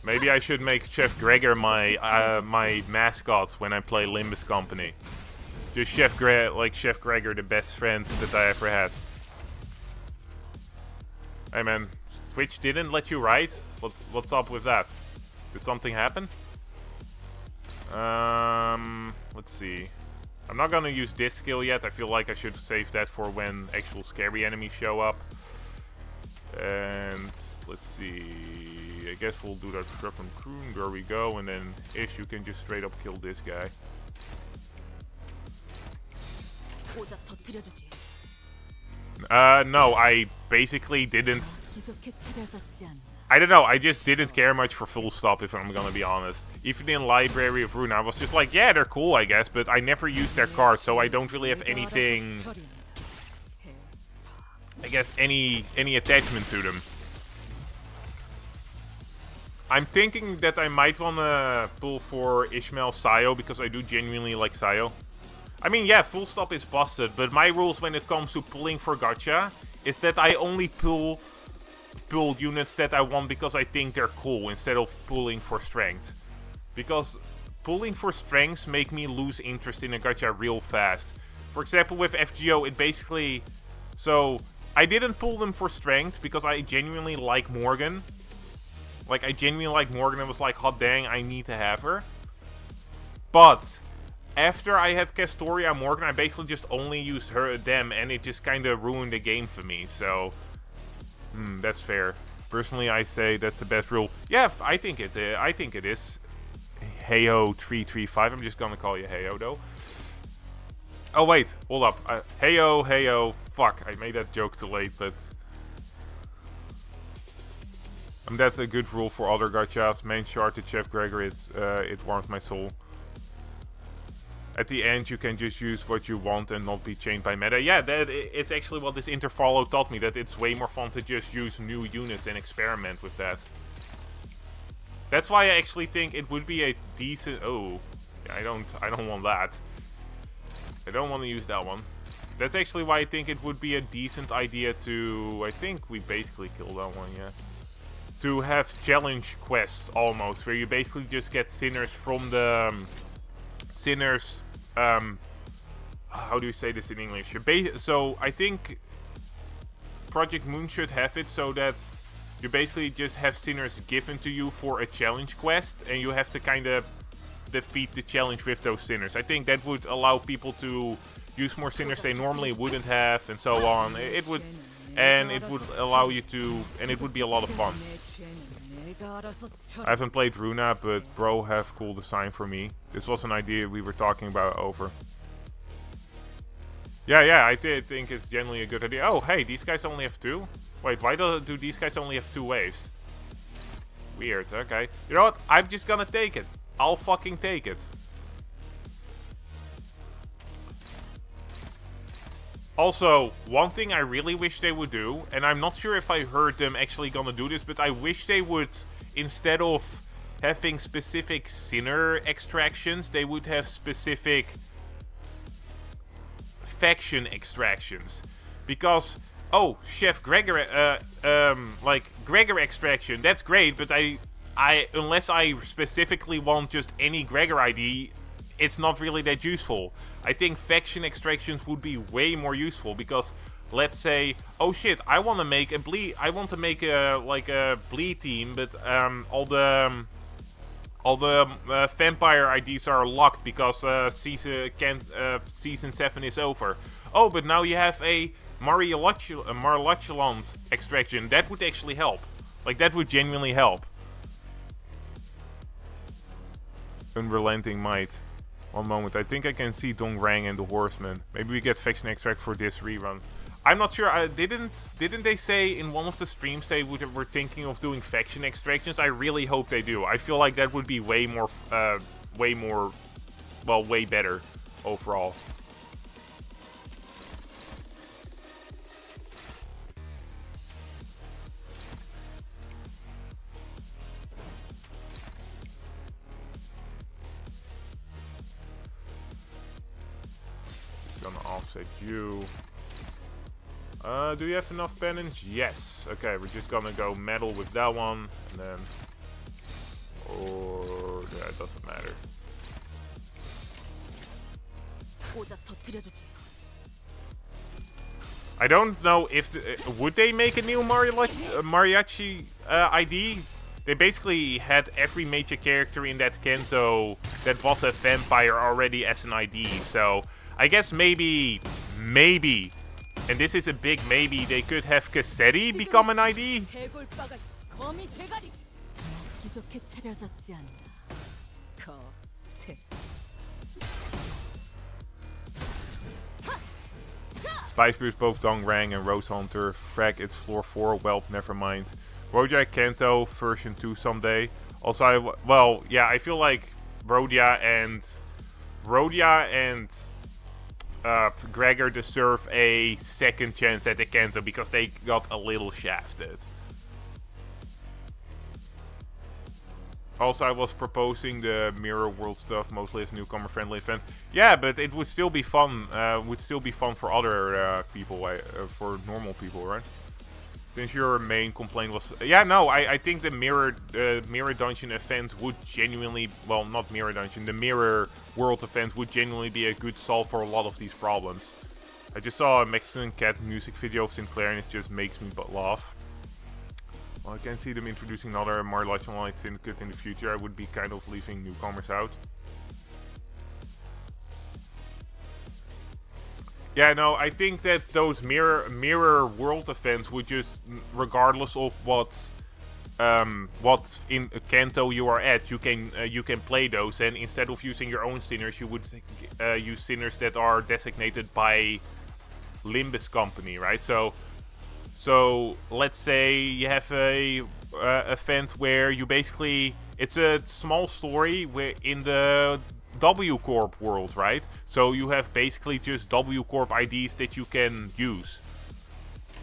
Maybe I should make Chef Gregor my my mascot when I play Limbus Company. Just Chef Gregor, the best friend that I ever had. Hey man, Twitch didn't let you write? What's up with that? Did something happen? Let's see. I'm not gonna use this skill yet. I feel like I should save that for when actual scary enemies show up. And let's see. I guess we'll do that Truck and Croon. There we go. And then Ish, you can just straight up kill this guy. No, I basically didn't. I don't know, I just didn't care much for Full Stop, if I'm gonna be honest. Even in Library of Ruin, I was just like, yeah, they're cool, I guess, but I never used their cards, so I don't really have anything, I guess, any attachment to them. I'm thinking that I might wanna pull for Ishmael Sayo, because I do genuinely like Sayo. I mean, yeah, Full Stop is busted, but my rules when it comes to pulling for gacha is that I only pull units that I want because I think they're cool, instead of pulling for strength. Because pulling for strengths make me lose interest in a gacha real fast. For example, with FGO, it basically... So, I didn't pull them for strength because I genuinely like Morgan. Like, I genuinely like Morgan and was like, hot dang, I need to have her. But after I had Castoria Morgan, I basically just only used them, and it just kind of ruined the game for me, so... that's fair. Personally, I say that's the best rule. Yeah, I think it is. Heyo335. I'm just gonna call you Heyo, though. Oh, wait. Hold up. Heyo. Fuck, I made that joke too late, but... that's a good rule for other gachas. Main shard to Chef Gregor, it warms my soul. At the end, you can just use what you want and not be chained by meta. Yeah, it's actually what this interfollow taught me, that it's way more fun to just use new units and experiment with that. That's why I actually think it would be a decent... Oh, I don't want that. I don't want to use that one. That's actually why I think it would be a decent idea to... I think we basically killed that one, yeah. To have challenge quests, almost, where you basically just get sinners from the... how do you say this in English? So I think Project Moon should have it so that you basically just have sinners given to you for a challenge quest, and you have to kind of defeat the challenge with those sinners. I think that would allow people to use more sinners they normally wouldn't have, and so on. It would allow you to, and it would be a lot of fun. I haven't played Runa, but bro have cool design for me. This was an idea we were talking about over. Yeah, I did think it's generally a good idea. Oh, hey, these guys only have 2? Wait, why do these guys only have 2 waves? Weird, okay. You know what? I'm just gonna take it. I'll fucking take it. Also, one thing I really wish they would do, and I'm not sure if I heard them actually gonna do this, but I wish they would, instead of having specific sinner extractions, they would have specific faction extractions. Because, oh, Chef Gregor, like, Gregor extraction, that's great, but unless I specifically want just any Gregor ID, it's not really that useful. I think faction extractions would be way more useful, because let's say, oh shit, I want to make a bleed team, but all the vampire IDs are locked because season 7 is over. Oh, but now you have a Marlacheland extraction. That would actually help. Like, that would genuinely help. Unrelenting Might. One moment. I think I can see Dongrang and the Horseman. Maybe we get faction extract for this rerun. I'm not sure. Didn't they say in one of the streams they were thinking of doing faction extractions? I really hope they do. I feel like that would be way better overall. Gonna offset you. Do you have enough penance? Yes. Okay, we're just gonna go metal with that one, and then, or yeah, it doesn't matter. I don't know if would they make a new mariachi ID? They basically had every major character in that Kento that was a vampire already as an ID, so I guess maybe, and this is a big maybe, they could have Cassetti become an ID? Spice Boost both Dongrang and Rose Hunter. Frag, it's floor 4. Well, never mind. Rodia Kento version 2 someday. Also, well, yeah, I feel like Rodia and Gregor deserve a second chance at the Kento because they got a little shafted. Also, I was proposing the Mirror World stuff mostly as newcomer friendly event. Yeah, but it would still be fun. Would still be fun for other people, for normal people, right? Since your main complaint was, yeah, no, I think the Mirror Dungeon event would genuinely, well, not Mirror Dungeon, the Mirror World event would genuinely be a good solve for a lot of these problems. I just saw a Mexican cat music video of Sinclair and it just makes me laugh. Well, I can see them introducing another Marlacheland Online Syndicate in the future. I would be kind of leaving newcomers out. Yeah, no, I think that those mirror world events would just, regardless of what in Kanto you are at, you can play those, and instead of using your own sinners, you would use sinners that are designated by Limbus company, right? So let's say you have a event where you basically, it's a small story where in the W Corp world, right? So you have basically just W Corp IDs that you can use.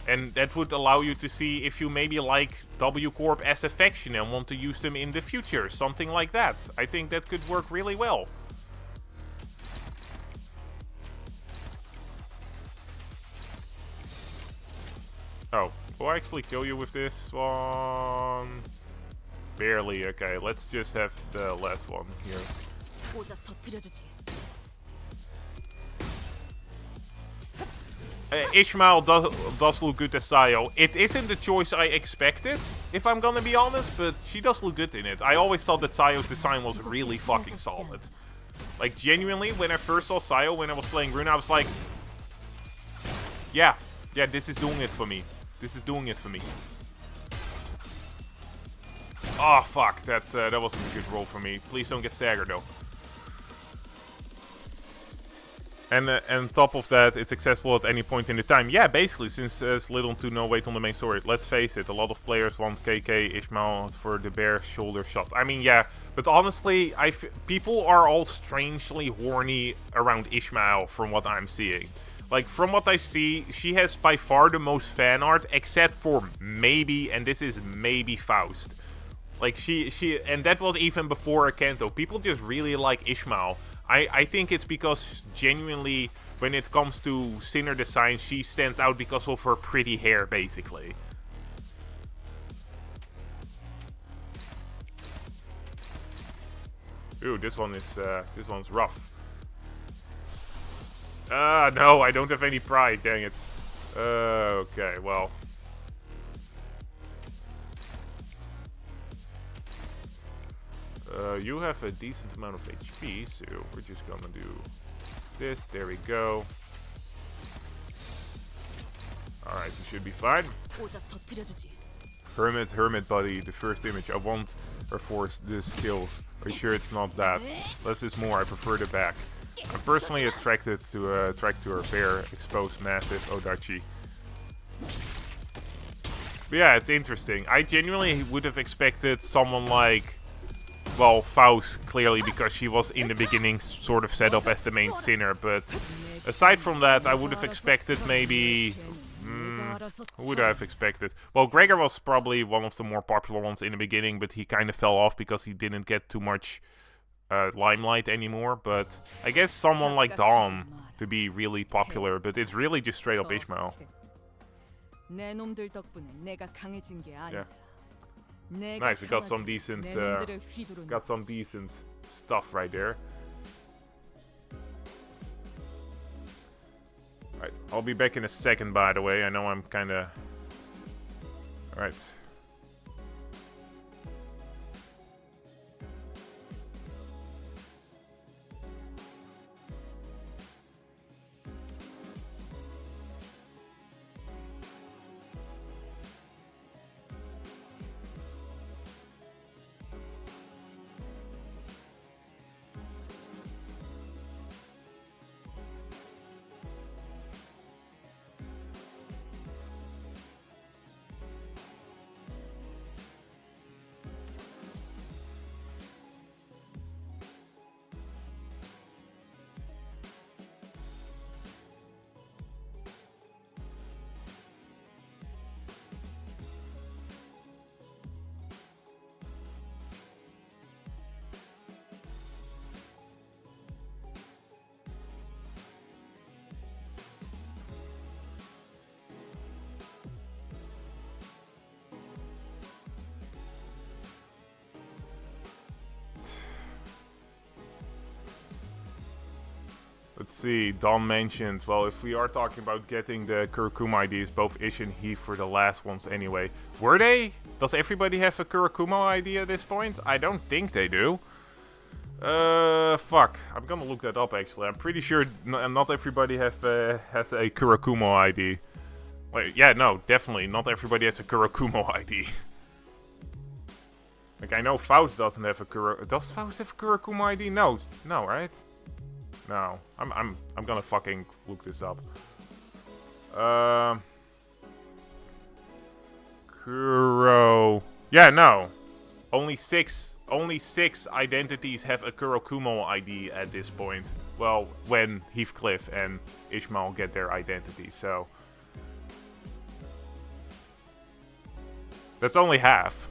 And that would allow you to see if you maybe like W Corp as a faction and want to use them in the future. Something like that. I think that could work really well. Oh, will I actually kill you with this one? Barely, okay. Let's just have the last one here. Ishmael does look good as Sayo. It isn't the choice I expected, if I'm gonna be honest, but she does look good in it. I always thought that Sayo's design was really fucking solid. Like, genuinely, when I first saw Sayo when I was playing Rune, I was like, yeah, this is doing it for me. This is doing it for me. Oh, fuck, that wasn't a good roll for me. Please don't get staggered, though. And on top of that, it's accessible at any point in the time. Yeah, basically, since there's little to no weight on the main story. Let's face it, a lot of players want KK Ishmael for the bare shoulder shot. I mean, yeah, but honestly, people are all strangely horny around Ishmael from what I'm seeing. Like, from what I see, she has by far the most fan art, except for maybe, and this is maybe, Faust. Like, and that was even before Akento. People just really like Ishmael. I think it's because, genuinely, when it comes to Sinner design, she stands out because of her pretty hair, basically. Ooh, this one's rough. No, I don't have any pride, dang it. Okay, well. You have a decent amount of HP, so we're just gonna do this. There we go. Alright, you should be fine. Hermit buddy, the first image. I want her for the skills. Are you sure it's not that? Less is more, I prefer the back. I'm personally attracted to her bare, exposed, massive Odachi. But yeah, it's interesting. I genuinely would have expected someone like, well, Faust, clearly, because she was in the beginning sort of set up as the main Sinner, but aside from that, I would have expected maybe... who would I have expected? Well, Gregor was probably one of the more popular ones in the beginning, but he kind of fell off because he didn't get too much limelight anymore, but I guess someone like Dawn to be really popular, but it's really just straight up Ishmael. Yeah. Nice, we got some decent stuff right there. Alright, I'll be back in a second, by the way. I know I'm kinda... Alright. Let's see, Don mentioned, well, if we are talking about getting the Kurokuma IDs, both Ish and Heath were the last ones anyway. Were they? Does everybody have a Kurokuma ID at this point? I don't think they do. Fuck. I'm gonna look that up, actually. I'm pretty sure not everybody has a Kurokuma ID. Wait, yeah, no, definitely. Not everybody has a Kurokuma ID. Like, I know Faust doesn't have a Kurokuma... Does Faust have a Kurokuma ID? No. No, right? No, I'm gonna fucking look this up. Kuro. Yeah, no. Only six identities have a Kurokuma ID at this point. Well, when Heathcliff and Ishmael get their identity, so that's only half.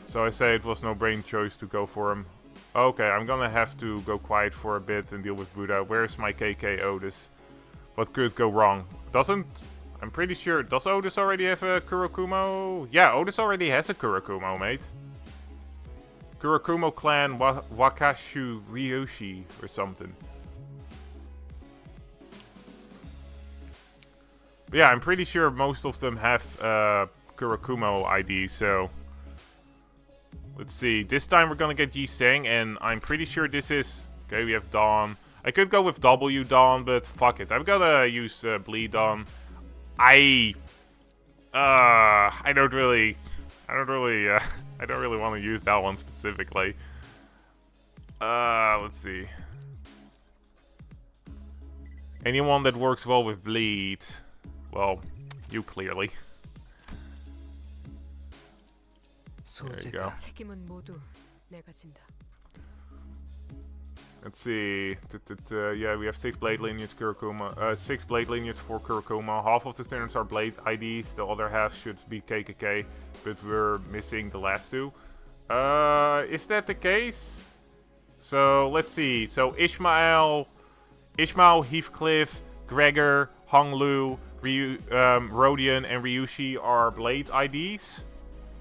So I say it was no brain choice to go for him. Okay, I'm gonna have to go quiet for a bit and deal with Buddha. Where's my KK Otis? What could go wrong? I'm pretty sure, does Otis already have a Kurokumo? Yeah, Otis already has a Kurokumo, mate. Kurokumo clan Wakashu Ryoshi or something. But yeah, I'm pretty sure most of them have Kurakumo ID, so... Let's see. This time we're gonna get Yi Sang, and I'm pretty sure this is... Okay, we have Dawn. I could go with W Dawn, but fuck it. I'm gonna use Bleed Dawn. I don't really want to use that one specifically. Let's see. Anyone that works well with Bleed. Well, you clearly. There you go. Let's see. Yeah, we have 6 blade lineage Kurokuma. 6 blade lineage for Kurokuma. Half of the standards are blade IDs. The other half should be KKK, but we're missing the last 2. Is that the case? So let's see. So Ishmael, Heathcliff, Gregor, Honglu, Rodian, and Ryushi are blade IDs.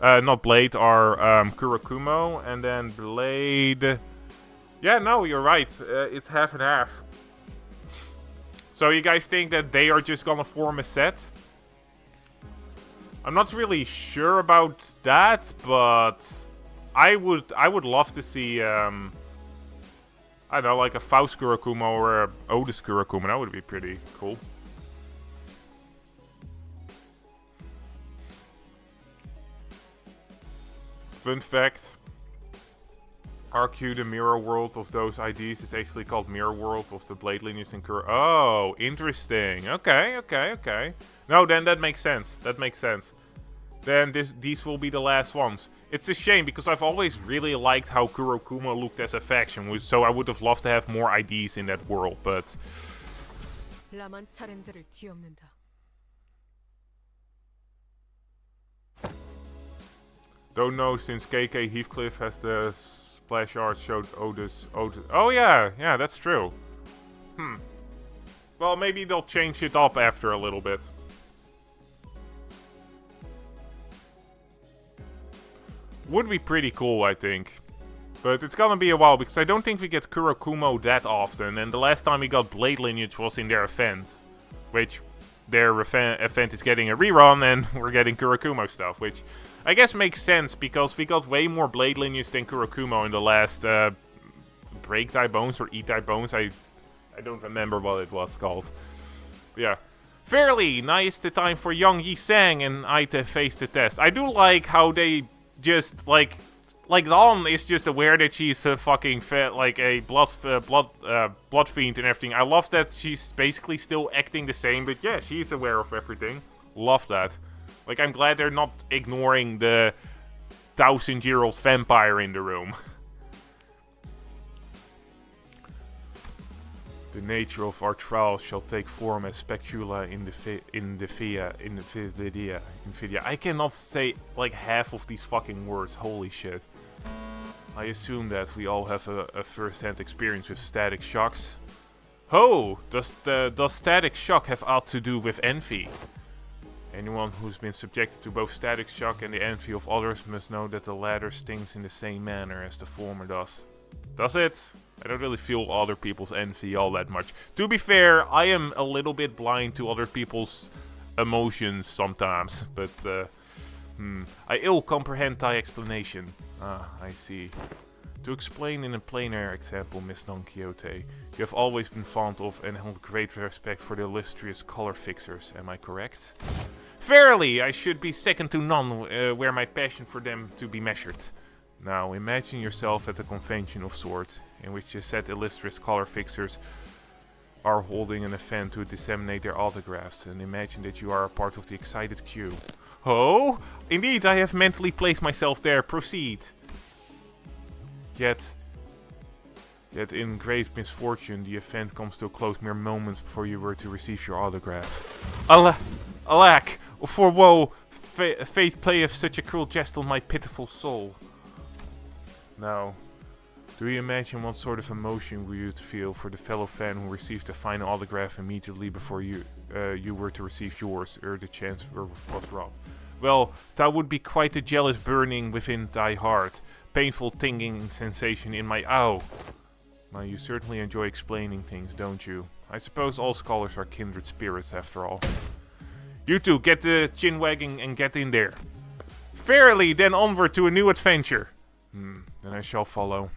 Not blade, are Kurakumo, and then blade. Yeah, no, you're right. It's half and half. So you guys think that they are just gonna form a set? I'm not really sure about that, but I would love to see I don't know, like a Faust Kurakumo or a Otis Kurakumo. That would be pretty cool. Fun fact. RQ, the mirror world of those IDs, is actually called mirror world of the blade lineage and Oh, interesting. Okay. No, then that makes sense. Then these will be the last ones. It's a shame because I've always really liked how Kurokuma looked as a faction, so I would have loved to have more IDs in that world, but... Don't know since KK Heathcliff has the splash art showed Otis. Oh yeah, that's true. Well, maybe they'll change it up after a little bit. Would be pretty cool, I think. But it's gonna be a while, because I don't think we get Kurakumo that often. And the last time we got Blade Lineage was in their event. Which, their event is getting a rerun, and we're getting Kurakumo stuff. Which, I guess makes sense, because we got way more Blade Lineage than Kurakumo in the last Break Thy Bones or Eat Thy Bones. I don't remember what it was called. But yeah. Fairly, now is the time for young Yi Sang and I to face the test. I do like how they... just like Dawn is just aware that she's a fucking like a blood fiend and everything. I love that she's basically still acting the same, but yeah, she's aware of everything. Love that. Like, I'm glad they're not ignoring the 1000-year-old vampire in the room. The nature of our trial shall take form as specula in Nvidia. I cannot say like half of these fucking words. Holy shit. I assume that we all have a first-hand experience with static shocks. Ho! Does static shock have aught to do with envy? Anyone who's been subjected to both static shock and the envy of others must know that the latter stings in the same manner as the former does. Does it? I don't really feel other people's envy all that much. To be fair, I am a little bit blind to other people's emotions sometimes, but I ill comprehend thy explanation. Ah, I see. To explain in a plainer example, Miss Don Quixote, you have always been fond of and held great respect for the illustrious color fixers, am I correct? Verily, I should be second to none were my passion for them to be measured. Now, imagine yourself at a convention of sorts, in which the said illustrious color fixers are holding an event to disseminate their autographs, and imagine that you are a part of the excited queue. Oh, indeed, I have mentally placed myself there. Proceed. Yet in grave misfortune, the event comes to a close mere moments before you were to receive your autograph. Alack, for woe, fate playeth such a cruel jest on my pitiful soul. Now, do you imagine what sort of emotion we would feel for the fellow fan who received the final autograph immediately before you were to receive yours, or the chance was robbed? Well, that would be quite a jealous burning within thy heart, painful tingling sensation in my ow. Now, you certainly enjoy explaining things, don't you? I suppose all scholars are kindred spirits, after all. You two, get the chin wagging and get in there. Verily, then onward to a new adventure. Then I shall follow.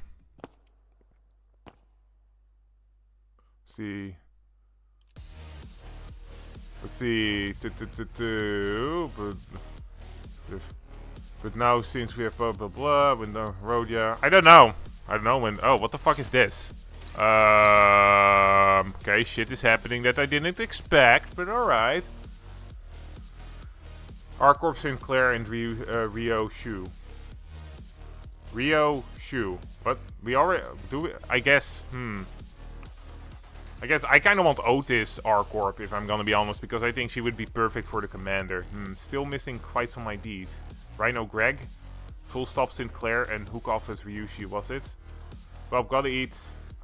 See. Let's see. But now since we have blah blah blah, when the road, yeah. I don't know when. Oh, what the fuck is this? Okay, shit is happening that I didn't expect, but alright. R-Corp Sinclair and Rio Shu. Rio Shu. What? We already do it? I guess. I guess I kind of want Otis R-Corp, if I'm gonna be honest, because I think she would be perfect for the commander. Still missing quite some IDs. Rhino Greg, Full Stop Sinclair, and Hook Off as Ryushi, was it? Well, I've gotta eat.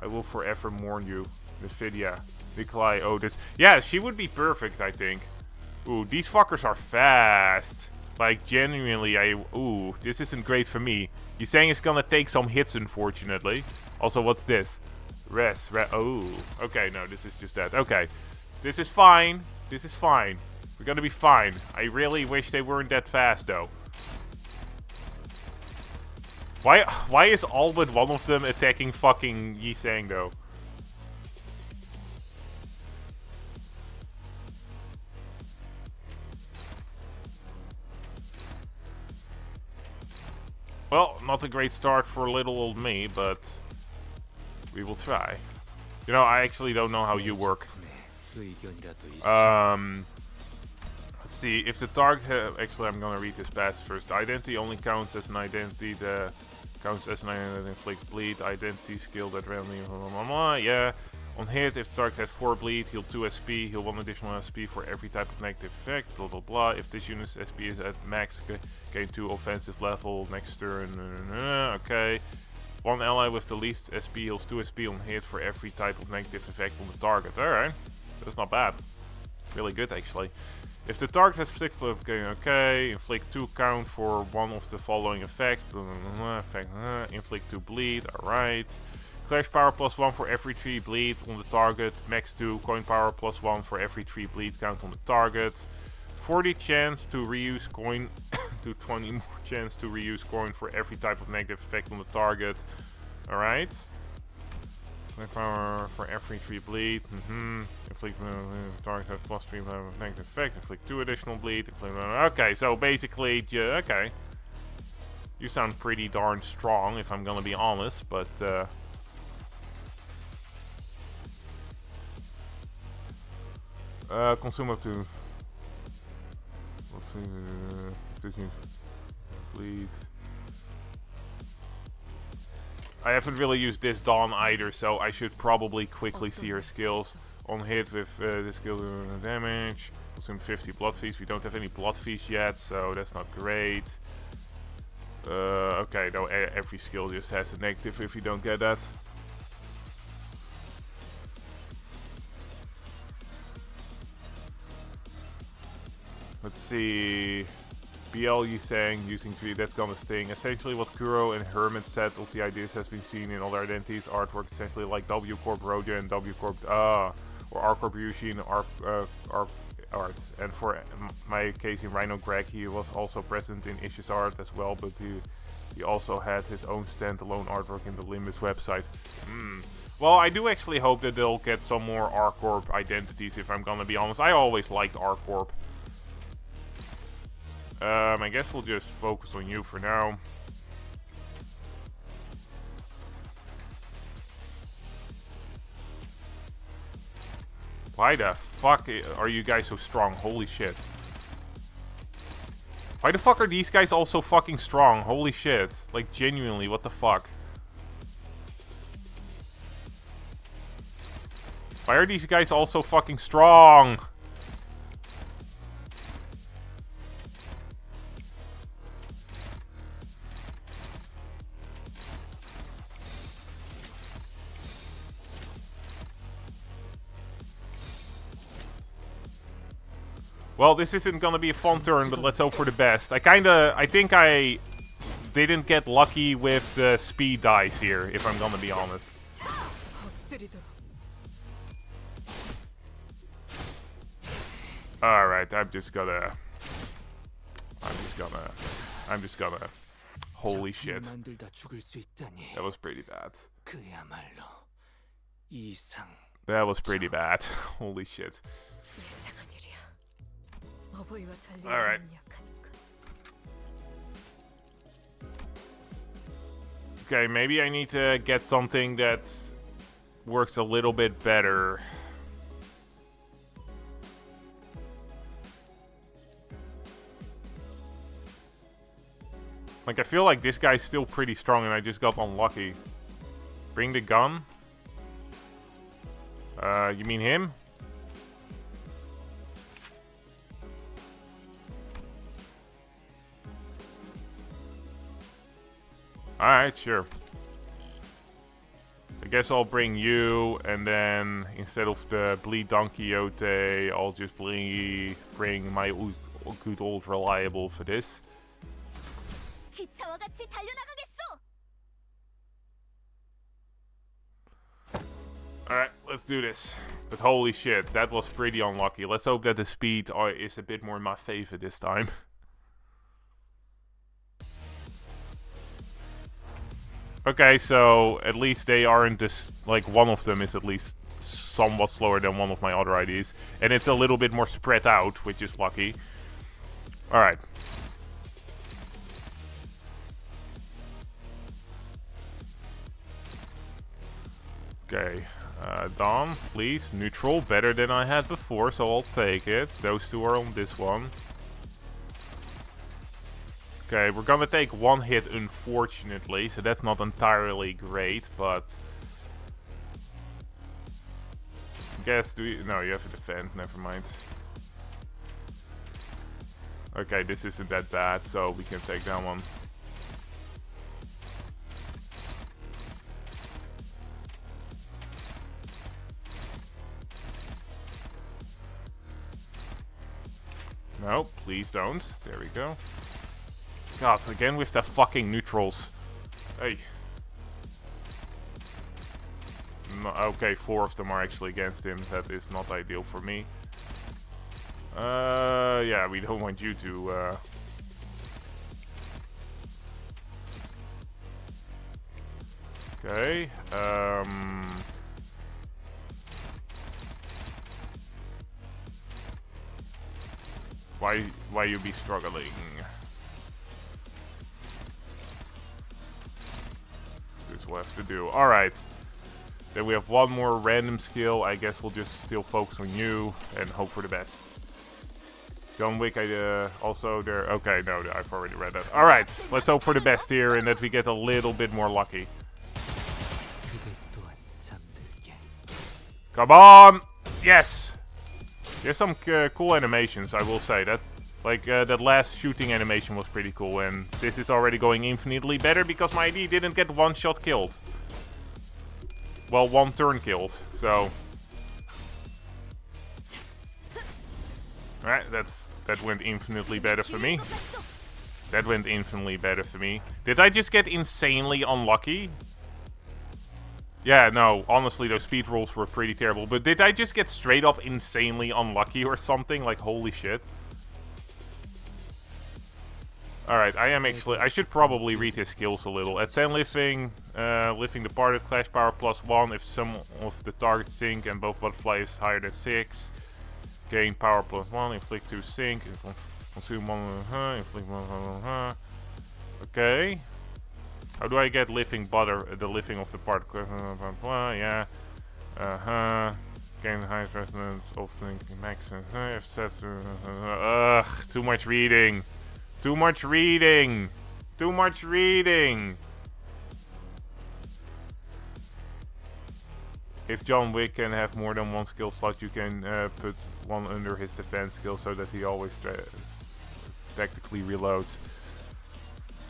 I will forever mourn you. Nvidia. Nikolai Otis. Yeah, she would be perfect, I think. Ooh, these fuckers are fast. Like, genuinely, ooh, this isn't great for me. He's saying it's gonna take some hits, unfortunately. Also, what's this? Oh, okay, no, this is just that. Okay, this is fine. This is fine. We're gonna be fine. I really wish they weren't that fast, though. Why is all but one of them attacking fucking Yisang, though? Well, not a great start for little old me, but we will try. You know, I actually don't know how you work. Let's see, if the target... actually, I'm gonna read this pass first. Identity only counts as an identity that counts as an identity that inflicts bleed. Identity skill that randomly... yeah. On hit, if the target has 4 bleed, heal 2 SP, heal 1 additional SP for every type of negative effect, blah blah blah. If this unit's SP is at max, gain 2 offensive level next turn. Okay. One ally with the least SP heals 2 SP on hit for every type of negative effect on the target. Alright. That's not bad. Really good, actually. If the target has 6 okay. Inflict 2 count for one of the following effects. Inflict 2 bleed. Alright. Clash power +1 for every 3 bleed on the target. Max 2. Coin power +1 for every 3 bleed count on the target. 40 chance to reuse coin to 20 more chance to reuse coin for every type of negative effect on the target. Alright. Power for every 3 bleed. Inflict target has +3 negative effect. Inflict 2 additional bleed. Okay, so basically, okay. You sound pretty darn strong, if I'm gonna be honest, but consume up to... bleed. I haven't really used this Dawn either, so I should probably quickly see her skills. On hit with this skill damage. Consume 50 blood feast. We don't have any blood feast yet, so that's not great. Okay, no, every skill just has a negative if you don't get that. Let's see. BL Yisang using 3, that's gonna sting. Essentially what Kuro and Hermit said of the ideas has been seen in other identities. Artwork essentially like W Corp Roja and W Corp or R Corp Yushi and R art. And for my case in Rhino Greg, he was also present in Ish's art as well, but he also had his own standalone artwork in the Limbus website. Well, I do actually hope that they'll get some more R Corp identities, if I'm gonna be honest. I always liked R Corp. I guess we'll just focus on you for now. Why the fuck are you guys so strong? Holy shit. Why the fuck are these guys all so fucking strong? Holy shit. Like, genuinely, what the fuck? Why are these guys all so fucking strong? Well, this isn't gonna be a fun turn, but let's hope for the best. I think I didn't get lucky with the speed dice here, if I'm gonna be honest. Alright, I'm just gonna... Holy shit. That was pretty bad. That was pretty bad. Holy shit. Alright. Okay, maybe I need to get something that works a little bit better. Like, I feel like this guy's still pretty strong and I just got unlucky. Bring the gun? You mean him? Alright, sure. I guess I'll bring you, and then instead of the Bleed Don Quixote, I'll just bring my good old reliable for this. Alright, let's do this. But holy shit, that was pretty unlucky. Let's hope that the speed is a bit more in my favor this time. Okay, so at least they aren't this, like, one of them is at least somewhat slower than one of my other IDs. And it's a little bit more spread out, which is lucky. Alright. Okay, Don, please, neutral, better than I had before, so I'll take it. Those two are on this one. Okay, we're gonna take one hit, unfortunately, so that's not entirely great, but... I guess, no, you have to defend, never mind. Okay, this isn't that bad, so we can take that one. No, please don't. There we go. God, again with the fucking neutrals. Hey. No, okay, 4 of them are actually against him. That is not ideal for me. Yeah, we don't want you to, Okay, Why you be struggling? This will have to do. Alright. Then we have one more random skill. I guess we'll just still focus on you and hope for the best. John Wick, also there. Okay, no, I've already read that. Alright, let's hope for the best here and that we get a little bit more lucky. Come on! Yes! There's some cool animations, I will say. That, like, that last shooting animation was pretty cool, and this is already going infinitely better because my ID didn't get one shot killed. Well, one turn killed, so... Alright, that went infinitely better for me. That went infinitely better for me. Did I just get insanely unlucky? Yeah, no, honestly, those speed rolls were pretty terrible. But did I just get straight up insanely unlucky or something? Like, holy shit. Alright, I should probably read his skills a little. At 10 living, living departed, clash power +1 if some of the targets sink and both butterfly is higher than 6. Gain power +1, inflict 2 sink, consume 1, inflict 1, Okay. How do I get living the living of the part? Yeah. Gain high resonance of the maximum. If set. Ugh. Too much reading. Too much reading. Too much reading. If John Wick can have more than one skill slot, you can put one under his defense skill so that he always tactically reloads.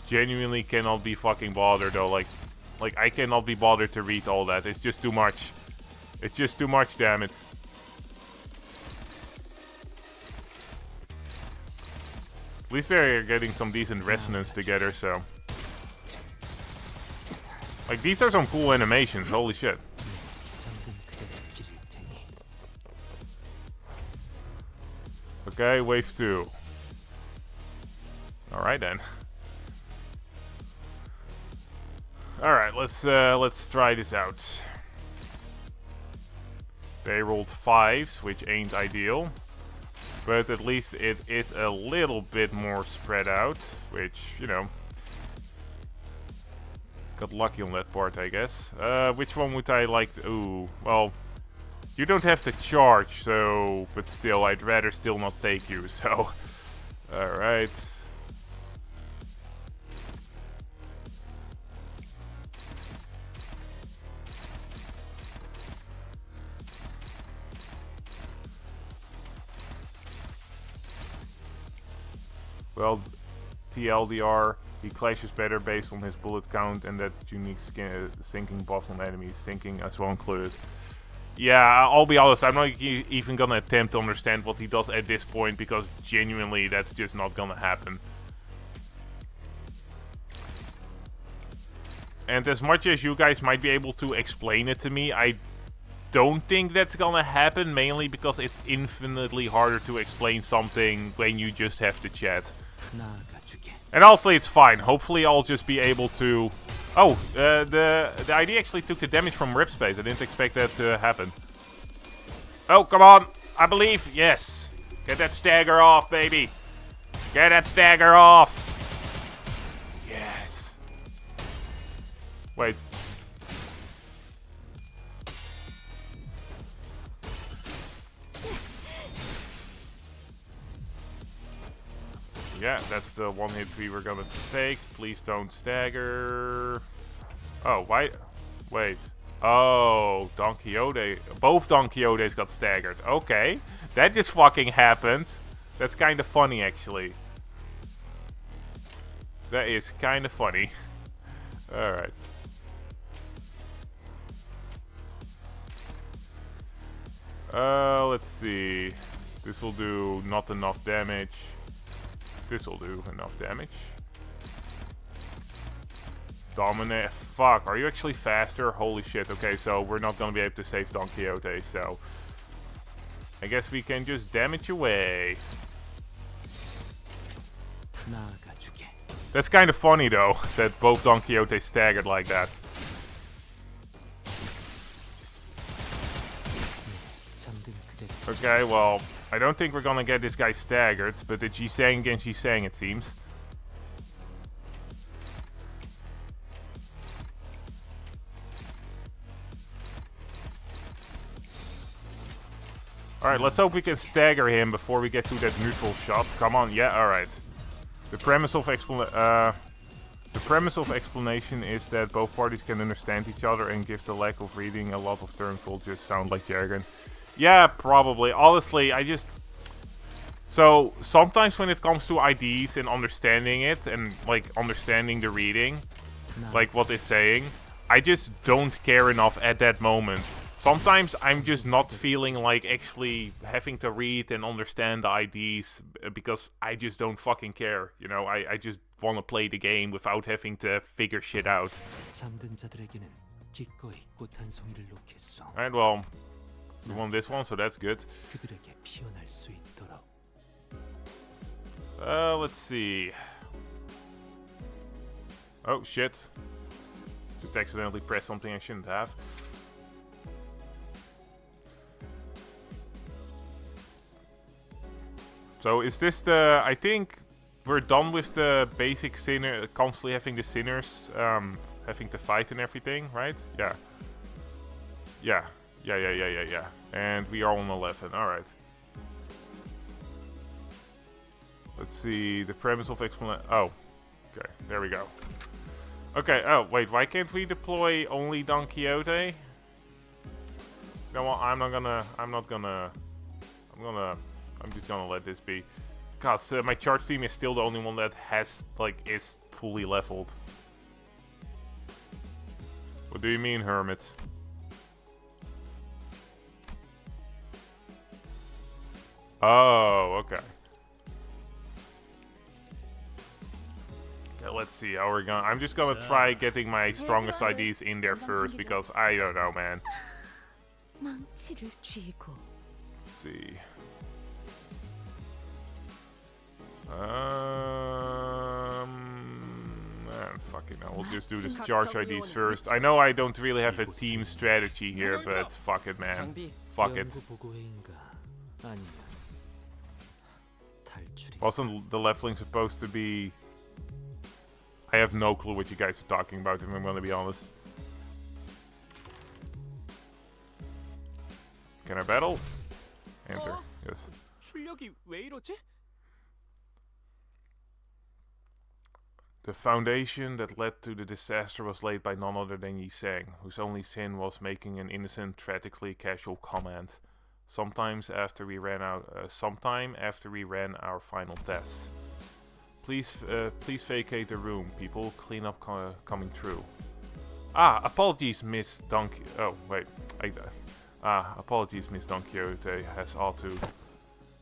Genuinely cannot be fucking bothered though, like I cannot be bothered to read all that. It's just too much. It's just too much, damn it. At least they're getting some decent resonance together, so. Like, these are some cool animations, holy shit. Okay, wave 2. Alright then. Alright, let's try this out. They rolled 5s, which ain't ideal. But at least it is a little bit more spread out, which, you know, got lucky on that part, I guess. Which one would I like to... Ooh, well, you don't have to charge, so... But still, I'd rather still not take you, so... Alright. Well, TLDR, he clashes better based on his bullet count and that unique sinking buff on enemies, sinking as well included. Yeah, I'll be honest, I'm not even gonna attempt to understand what he does at this point because genuinely that's just not gonna happen. And as much as you guys might be able to explain it to me, I don't think that's gonna happen, mainly because it's infinitely harder to explain something when you just have to chat. And also it's fine. Hopefully I'll just be able to... Oh, the ID actually took the damage from rip space. I didn't expect that to happen. Oh, come on. I believe. Yes. Get that stagger off, baby. Get that stagger off. Yes. Wait. Yeah, that's the one hit we were gonna take. Please don't stagger. Oh, why? Wait. Oh, Don Quixote. Both Don Quixotes got staggered. Okay. That just fucking happened. That's kind of funny, actually. That is kind of funny. Alright. Let's see. This will do not enough damage. This will do enough damage. Dominate. Fuck, are you actually faster? Holy shit. Okay, so we're not gonna be able to save Don Quixote, so... I guess we can just damage away. That's kind of funny, though, that both Don Quixote staggered like that. Okay, well... I don't think we're gonna get this guy staggered, but it's Jisang against Jisang, it seems. Alright, let's hope we can stagger him before we get to that neutral shot. Come on, yeah, alright. The premise of explanation is that both parties can understand each other and give the lack of reading a lot of terms will just sound like jargon. Yeah, probably. Honestly, I just... So, sometimes when it comes to IDs and understanding it, and, like, understanding the reading, like what it's saying, I just don't care enough at that moment. Sometimes I'm just not feeling like actually having to read and understand the IDs, because I just don't fucking care, you know? I just want to play the game without having to figure shit out. Alright, well... We won this one, so that's good. Let's see. Oh, shit. Just accidentally pressed something I shouldn't have. So, is this the... I think we're done with the basic sinner... Constantly having the sinners, having to fight and everything, right? Yeah. Yeah. Yeah. And we are on 11. Alright. Let's see. The premise of explanation. Oh. Okay. There we go. Okay. Oh, wait. Why can't we deploy only Don Quixote? No, well, I'm just gonna let this be. God, so my charge team is still the only one that has, like, is fully leveled. What do you mean, Hermit? Oh, okay. Okay, let's see how we're gonna... I'm just gonna try getting my strongest IDs in there first, because I don't know, man. Let's see. Fucking hell, we'll just do the charge IDs first. I know I don't really have a team strategy here, but fuck it, man. Fuck it. Wasn't the leveling supposed to be... I have no clue what you guys are talking about, if I'm gonna be honest. Can I battle? Enter. Yes. The foundation that led to the disaster was laid by none other than Yi Sang, whose only sin was making an innocent, tragically casual comment. Sometime after we ran our final tests. Please vacate the room, people. Cleanup coming through. Apologies, Miss Don. Oh wait, apologies, Miss Don Quixote has all too.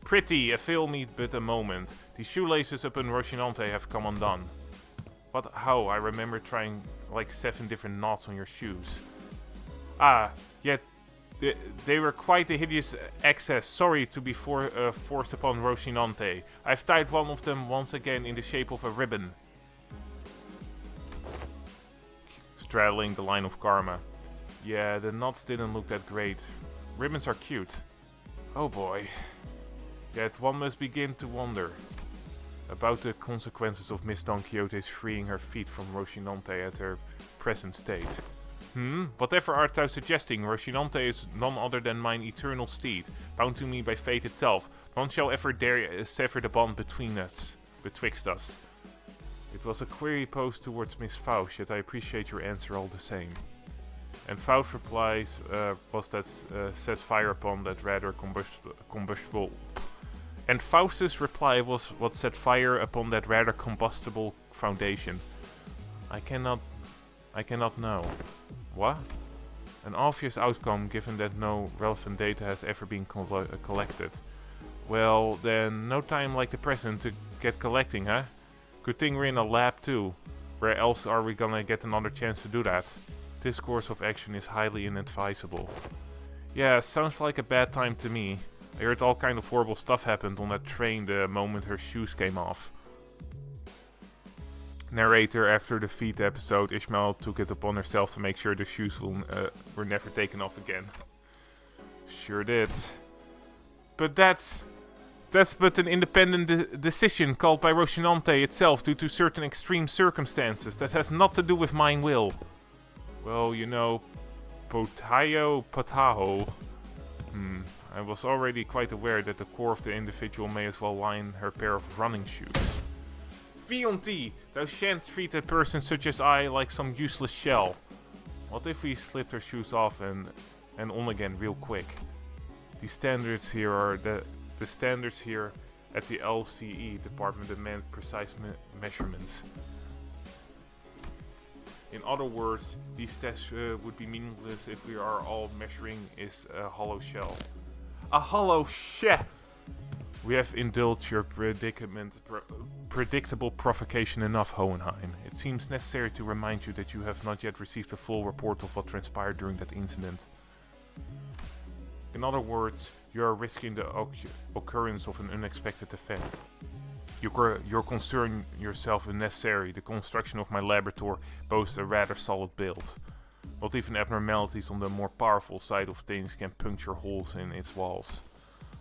Pretty, a fail me but a moment. The shoelaces up in Rocinante have come undone. But how? I remember trying like 7 different knots on your shoes. Yet they were quite a hideous excess. Sorry to be forced upon Rocinante. I've tied one of them once again in the shape of a ribbon. Straddling the line of karma. Yeah, the knots didn't look that great. Ribbons are cute. Oh boy. Yet one must begin to wonder about the consequences of Miss Don Quixote's freeing her feet from Rocinante at her present state. Whatever art thou suggesting? Rocinante is none other than mine eternal steed, bound to me by fate itself. None shall ever dare sever the bond betwixt us. It was a query posed towards Miss Faust, yet I appreciate your answer all the same. And Faust's replies was that set fire upon that rather combustible. And Faust's reply was what set fire upon that rather combustible foundation. I cannot know. What? An obvious outcome, given that no relevant data has ever been collected. Well, then, no time like the present to get collecting, huh? Good thing we're in a lab too. Where else are we gonna get another chance to do that? This course of action is highly inadvisable. Yeah, sounds like a bad time to me. I heard all kind of horrible stuff happened on that train the moment her shoes came off. Narrator, after the feet episode, Ishmael took it upon herself to make sure the shoes were never taken off again. Sure did. But that's but an independent decision called by Rocinante itself due to certain extreme circumstances. That has not to do with mine will. Well, you know, Potayo Pataho. I was already quite aware that the core of the individual may as well line her pair of running shoes. Fionti, thou shan't treat a person such as I like some useless shell. What if we slipped her shoes off and on again real quick? The standards here at the LCE department demand precise measurements. In other words, these tests would be meaningless if we are all measuring is a hollow shell. A hollow shell! We have indulged your predictable provocation enough, Hohenheim. It seems necessary to remind you that you have not yet received a full report of what transpired during that incident. In other words, you are risking the occurrence of an unexpected event. Your concern yourself unnecessary. The construction of my laboratory boasts a rather solid build. Not even abnormalities on the more powerful side of things can puncture holes in its walls.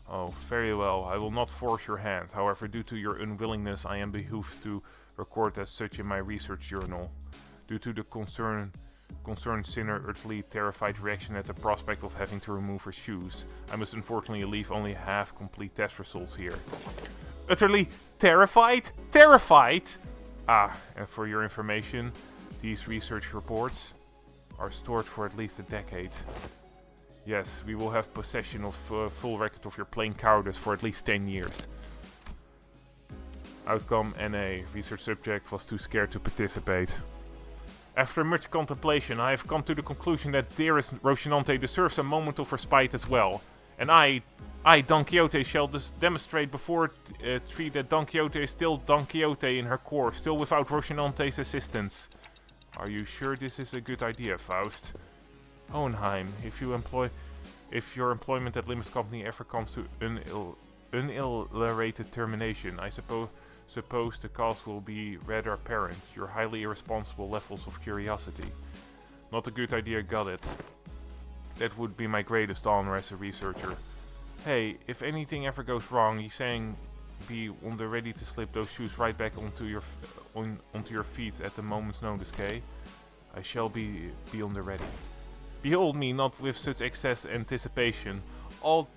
Oh, very well. I will not force your hand. However, due to your unwillingness, I am behooved to record as such in my research journal. Due to the concerned sinner utterly terrified reaction at the prospect of having to remove her shoes, I must unfortunately leave only half-complete test results here. Utterly terrified? Terrified? And for your information, these research reports are stored for at least a decade. Yes, we will have possession of full record of your plain cowardice for at least 10 years. Outcome NA. Research subject was too scared to participate. After much contemplation, I have come to the conclusion that dearest Rocinante deserves a moment of respite as well. And I, Don Quixote, shall demonstrate before Tree that Don Quixote is still Don Quixote in her core, still without Rocinante's assistance. Are you sure this is a good idea, Faust? Hohenheim, if your employment at Limbus Company ever comes to unillustrated termination, I suppose suppose the cause will be rather apparent, your highly irresponsible levels of curiosity. Not a good idea, got it. That would be my greatest honor as a researcher. Hey, if anything ever goes wrong, he's saying be on the ready to slip those shoes right back onto your feet at the moment's notice, Kay? I shall be on the ready. Behold me, not with such excess anticipation. All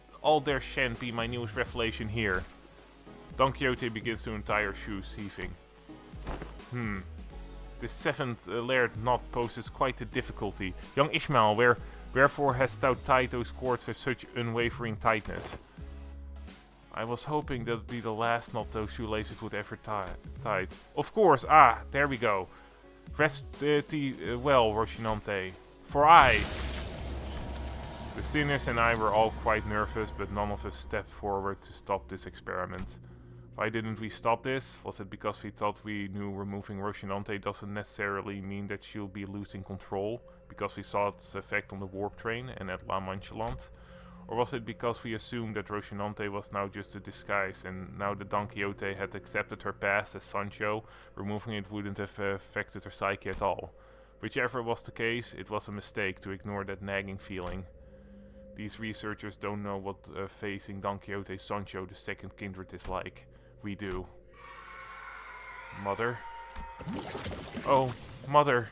there shan't be my newest revelation here. Don Quixote begins to untie her shoes, heaving. The seventh layered knot poses quite a difficulty. Young Ishmael, wherefore hast thou tied those cords with such unwavering tightness? I was hoping that would be the last knot those shoelaces would ever tie. Of course, there we go. Rest thee well, Rocinante. For I... The sinners and I were all quite nervous, but none of us stepped forward to stop this experiment. Why didn't we stop this? Was it because we thought we knew removing Rocinante doesn't necessarily mean that she'll be losing control, because we saw its effect on the warp train and at La Manchaland? Or was it because we assumed that Rocinante was now just a disguise, and now that Don Quixote had accepted her past as Sancho, removing it wouldn't have affected her psyche at all? Whichever was the case, it was a mistake to ignore that nagging feeling. These researchers don't know what facing Don Quixote Sancho, the second kindred, is like. We do. Mother? Oh, Mother.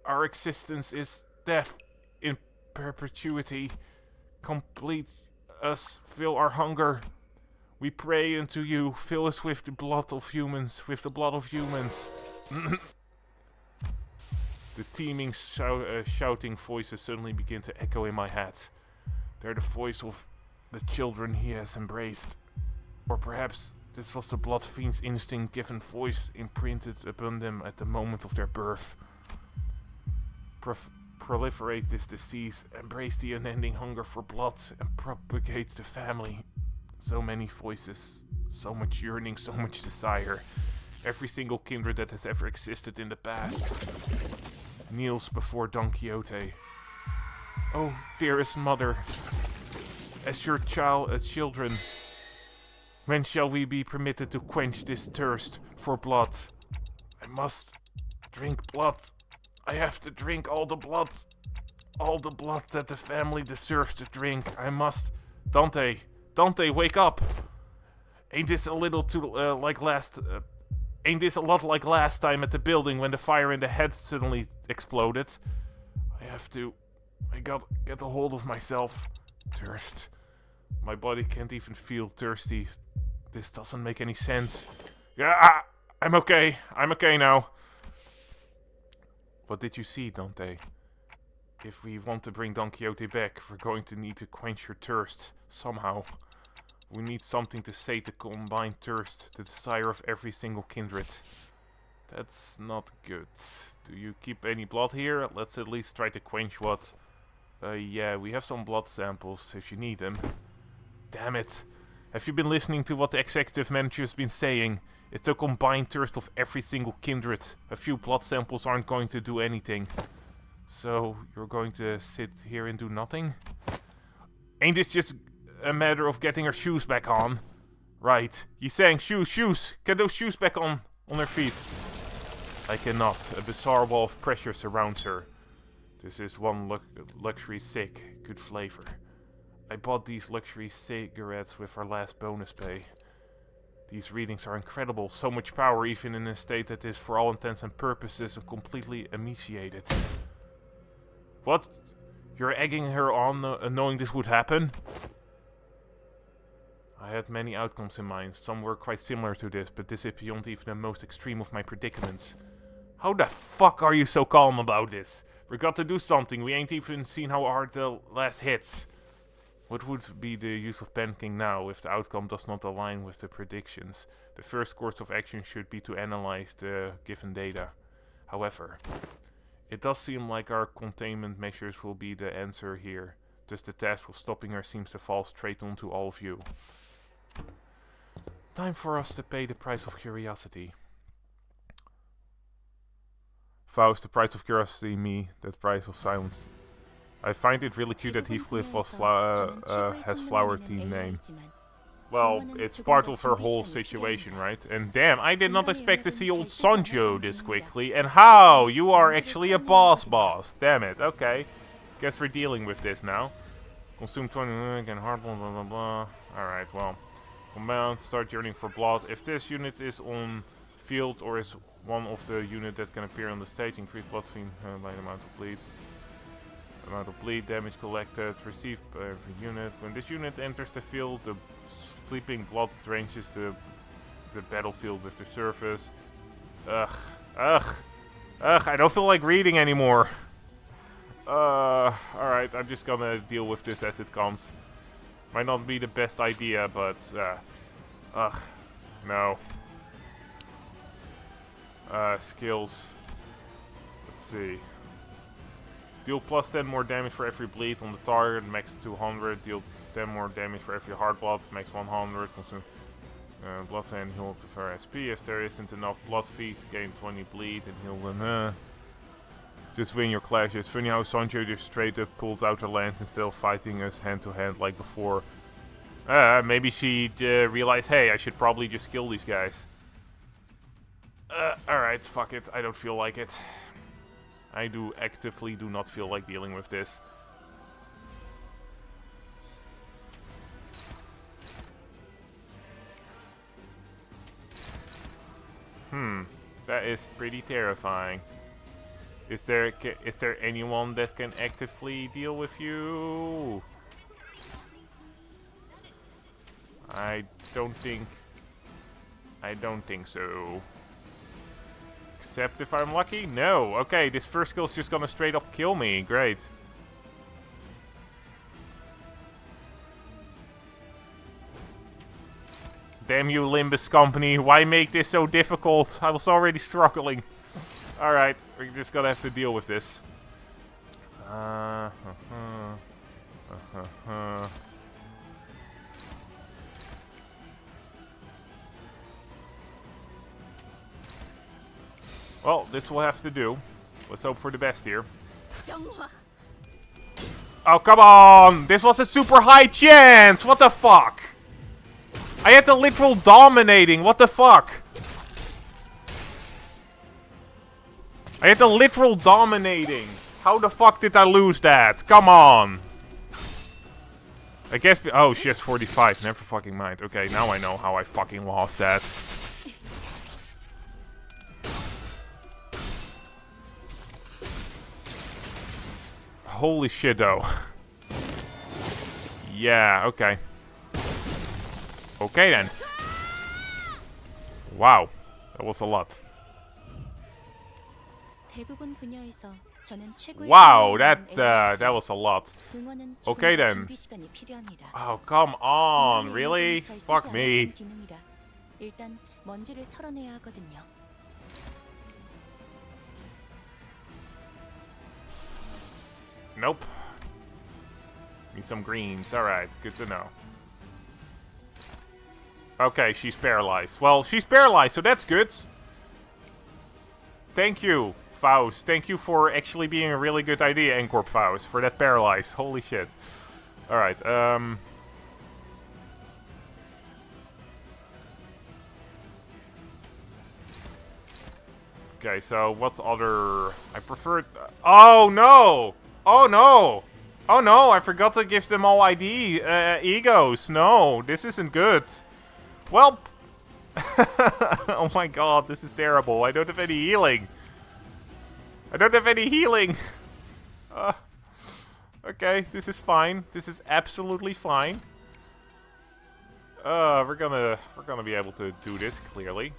Our existence is death in perpetuity. Complete us, fill our hunger. We pray unto you, fill us with the blood of humans, The teeming shouting voices suddenly begin to echo in my head. They're the voice of the children he has embraced. Or perhaps this was the blood fiend's instinct-given voice imprinted upon them at the moment of their birth. Proliferate this disease, embrace the unending hunger for blood, and propagate the family. So many voices, so much yearning, so much desire. Every single kindred that has ever existed in the past kneels before Don Quixote. Oh, dearest mother, as your children, when shall we be permitted to quench this thirst for blood? I must drink blood. I have to drink all the blood that the family deserves to drink. I must. Dante, wake up! Ain't this a lot like last time at the building when the fire in the head suddenly exploded? I got get a hold of myself. Thirst. My body can't even feel thirsty. This doesn't make any sense. Yeah, I'm okay now. What did you see, Dante? If we want to bring Don Quixote back, we're going to need to quench her thirst somehow. We need something to sate the combined thirst, the desire of every single kindred. That's not good. Do you keep any blood here? Let's at least try to quench what... yeah, we have some blood samples if you need them. Damn it. Have you been listening to what the executive manager's been saying? It's the combined thirst of every single kindred. A few blood samples aren't going to do anything. So, you're going to sit here and do nothing? Ain't this just a matter of getting her shoes back on? Right. He's saying shoes. Get those shoes back on her feet. I cannot. A bizarre wall of pressure surrounds her. This is one luxury cig. Good flavor. I bought these luxury cigarettes with our last bonus pay. These readings are incredible. So much power even in a state that is for all intents and purposes completely emaciated. What? You're egging her on knowing this would happen? I had many outcomes in mind. Some were quite similar to this, but this is beyond even the most extreme of my predicaments. How the fuck are you so calm about this? We got to do something. We ain't even seen how hard the last hits. What would be the use of panicking now if the outcome does not align with the predictions? The first course of action should be to analyze the given data. However, it does seem like our containment measures will be the answer here. Thus the task of stopping her seems to fall straight onto all of you. Time for us to pay the price of curiosity. Faust, the price of curiosity, me, that price of silence. I find it really cute that Heathcliff was has flower team name. Well, it's part of her whole situation, right? And damn, I did not expect to see old Sancho this quickly. And how? You are actually a boss. Damn it, okay. Guess we're dealing with this now. Consume 20 again, hard blah blah blah. Alright, well. Command, start yearning for blood. If this unit is on field or is one of the unit that can appear on the stage, increase blood fiend by the amount of bleed. Amount of bleed, damage collected, received by every unit. When this unit enters the field, the sleeping blood drenches the battlefield with the surface. Ugh, I don't feel like reading anymore. Alright, I'm just gonna deal with this as it comes. Might not be the best idea, but, no. Skills. Let's see. Deal plus 10 more damage for every bleed on the target, max 200. Deal 10 more damage for every hard blood, max 100. Consume blood and heal for SP. If there isn't enough blood feeds, gain 20 bleed and heal them. Just win your clashes. Funny how Sancho just straight up pulled out her lance instead of fighting us hand to hand like before. Maybe she realized, hey, I should probably just kill these guys. Alright, fuck it. I don't feel like it. I actively do not feel like dealing with this. That is pretty terrifying. Is there anyone that can actively deal with you? I don't think so. Except if I'm lucky? No. Okay, this first skill's just gonna straight up kill me. Great. Damn you, Limbus company. Why make this so difficult? I was already struggling. Alright, we're just gonna have to deal with this. Well, this will have to do. Let's hope for the best here. Oh, come on! This was a super high chance! What the fuck? I had the literal dominating. What the fuck? I had the literal dominating. How the fuck did I lose that? Come on. I guess... Oh, she has 45. Never fucking mind. Okay, now I know how I fucking lost that. Holy shit, though. Yeah, okay. Okay, then. Wow. That was a lot. Wow, that was a lot. Okay, then. Oh, come on. Really? Fuck me. Nope. Need some greens. Alright, good to know. Okay, she's paralyzed. Well, she's paralyzed, so that's good. Thank you, Faust. Thank you for actually being a really good idea, Encorp Faust, for that paralyzed. Holy shit. Alright, okay, so what other... I prefer... Oh, no! Oh, no! Oh, no, I forgot to give them all egos. No, this isn't good. Well... Oh my god, this is terrible. I don't have any healing. Okay, this is fine. This is absolutely fine. We're gonna be able to do this, clearly.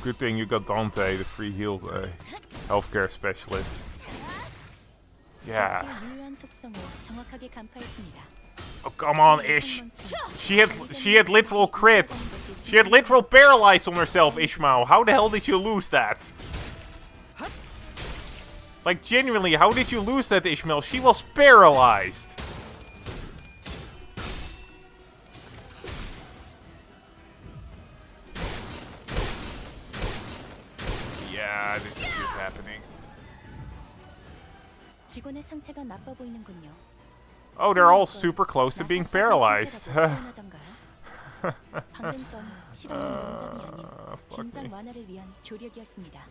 Good thing you got Dante, the free heal healthcare specialist. Yeah. Oh, come on, Ish. She had literal crit. She had literal paralyzed on herself, Ishmael. How the hell did you lose that? Like, genuinely, how did you lose that, Ishmael? She was paralyzed. Yeah, this is just happening. 직원의 상태가 나빠 보이는군요. Oh, they're all super close to being paralyzed. 방금 건 실험은 농담이 아닌 긴장 완화를 위한 조력이었습니다.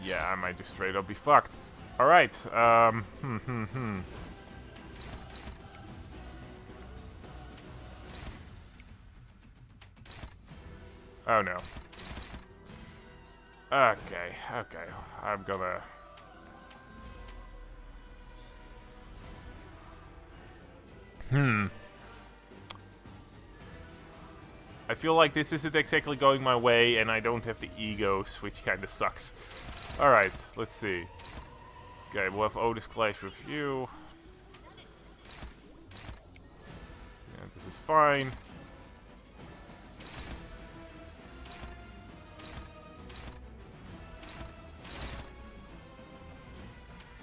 Yeah, I might just straight up be fucked. Alright, Oh no. Okay, I'm gonna... I feel like this isn't exactly going my way, and I don't have the egos, which kinda sucks. Alright, let's see. Okay, we'll have Otis clash with you. Yeah, this is fine.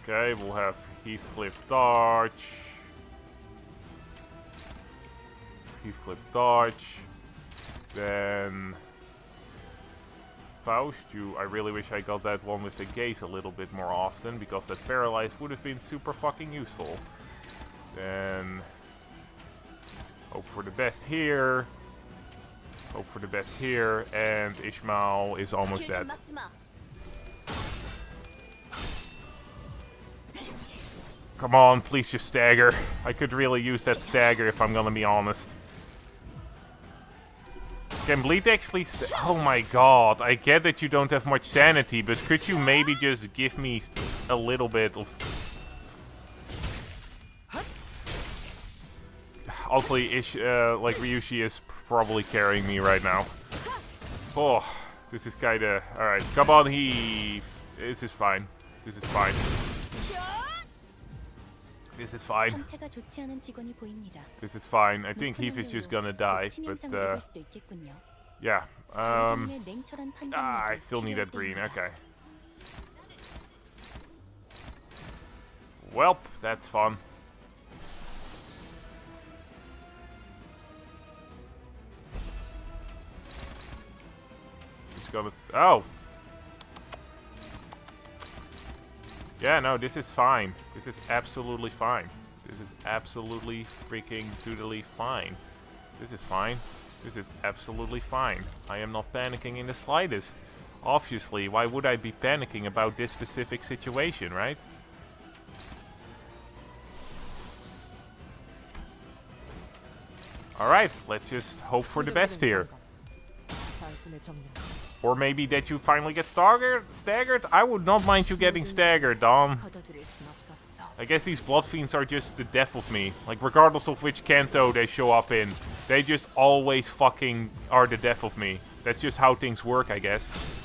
Okay, we'll have Heathcliff dodge. Heathcliff dodge. Then Faust, I really wish I got that one with the gaze a little bit more often, because that paralyze would have been super fucking useful. Then hope for the best here. Hope for the best here, and Ishmael is almost dead. Come on, please just stagger. I could really use that stagger if I'm gonna be honest. Can Bleed actually oh my god, I get that you don't have much sanity, but could you maybe just give me a little bit of... Also, like Ryushi is probably carrying me right now. Oh, this is kinda... Alright, come on Heath. This is fine. This is fine. This is fine. This is fine. I think Heath is just gonna die, but yeah. I still need that green. Okay. Welp, that's fun. Just gonna... Oh! Yeah, no, this is fine. This is absolutely fine. This is absolutely freaking doodly fine. This is fine. This is absolutely fine. I am not panicking in the slightest. Obviously, why would I be panicking about this specific situation, right? Alright, let's just hope for the best here. Or maybe that you finally get staggered? I would not mind you getting staggered, Dom. I guess these Blood Fiends are just the death of me. Like, regardless of which Kanto they show up in, they just always fucking are the death of me. That's just how things work, I guess.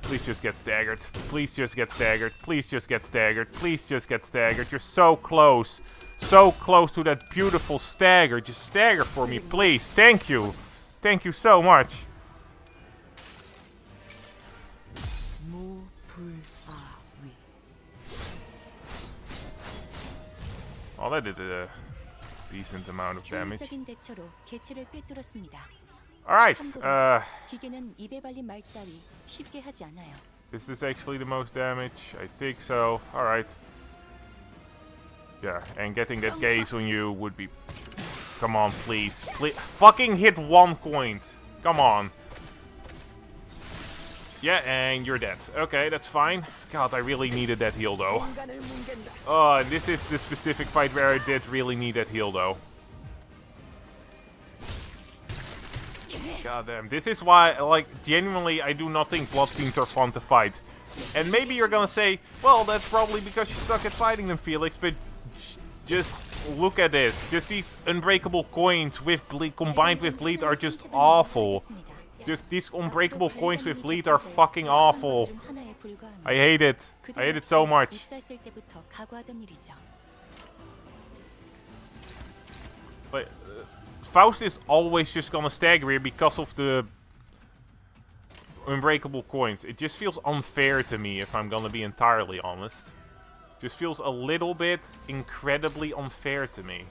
Please just get staggered. Please just get staggered. Please just get staggered. Please just get staggered. You're so close. So close to that beautiful stagger. Just stagger for me, please. Thank you. Thank you so much. Oh, that did a decent amount of damage. Alright, is this actually the most damage? I think so. Alright. Yeah, and getting that gaze on you would be... Come on, please. Please. Fucking hit 1 coin. Come on. Yeah, and you're dead. Okay, that's fine. God, I really needed that heal, though. Oh, this is the specific fight where I did really need that heal, though. God damn. This is why, like, genuinely, I do not think Blood Fiends are fun to fight. And maybe you're gonna say, well, that's probably because you suck at fighting them, Felix, but just look at this. Just these unbreakable coins with bleed, combined with bleed are just awful. Just these unbreakable coins with bleed are fucking awful. I hate it. I hate it so much. But Faust is always just gonna stagger here because of the unbreakable coins. It just feels unfair to me, if I'm gonna be entirely honest. Just feels a little bit incredibly unfair to me.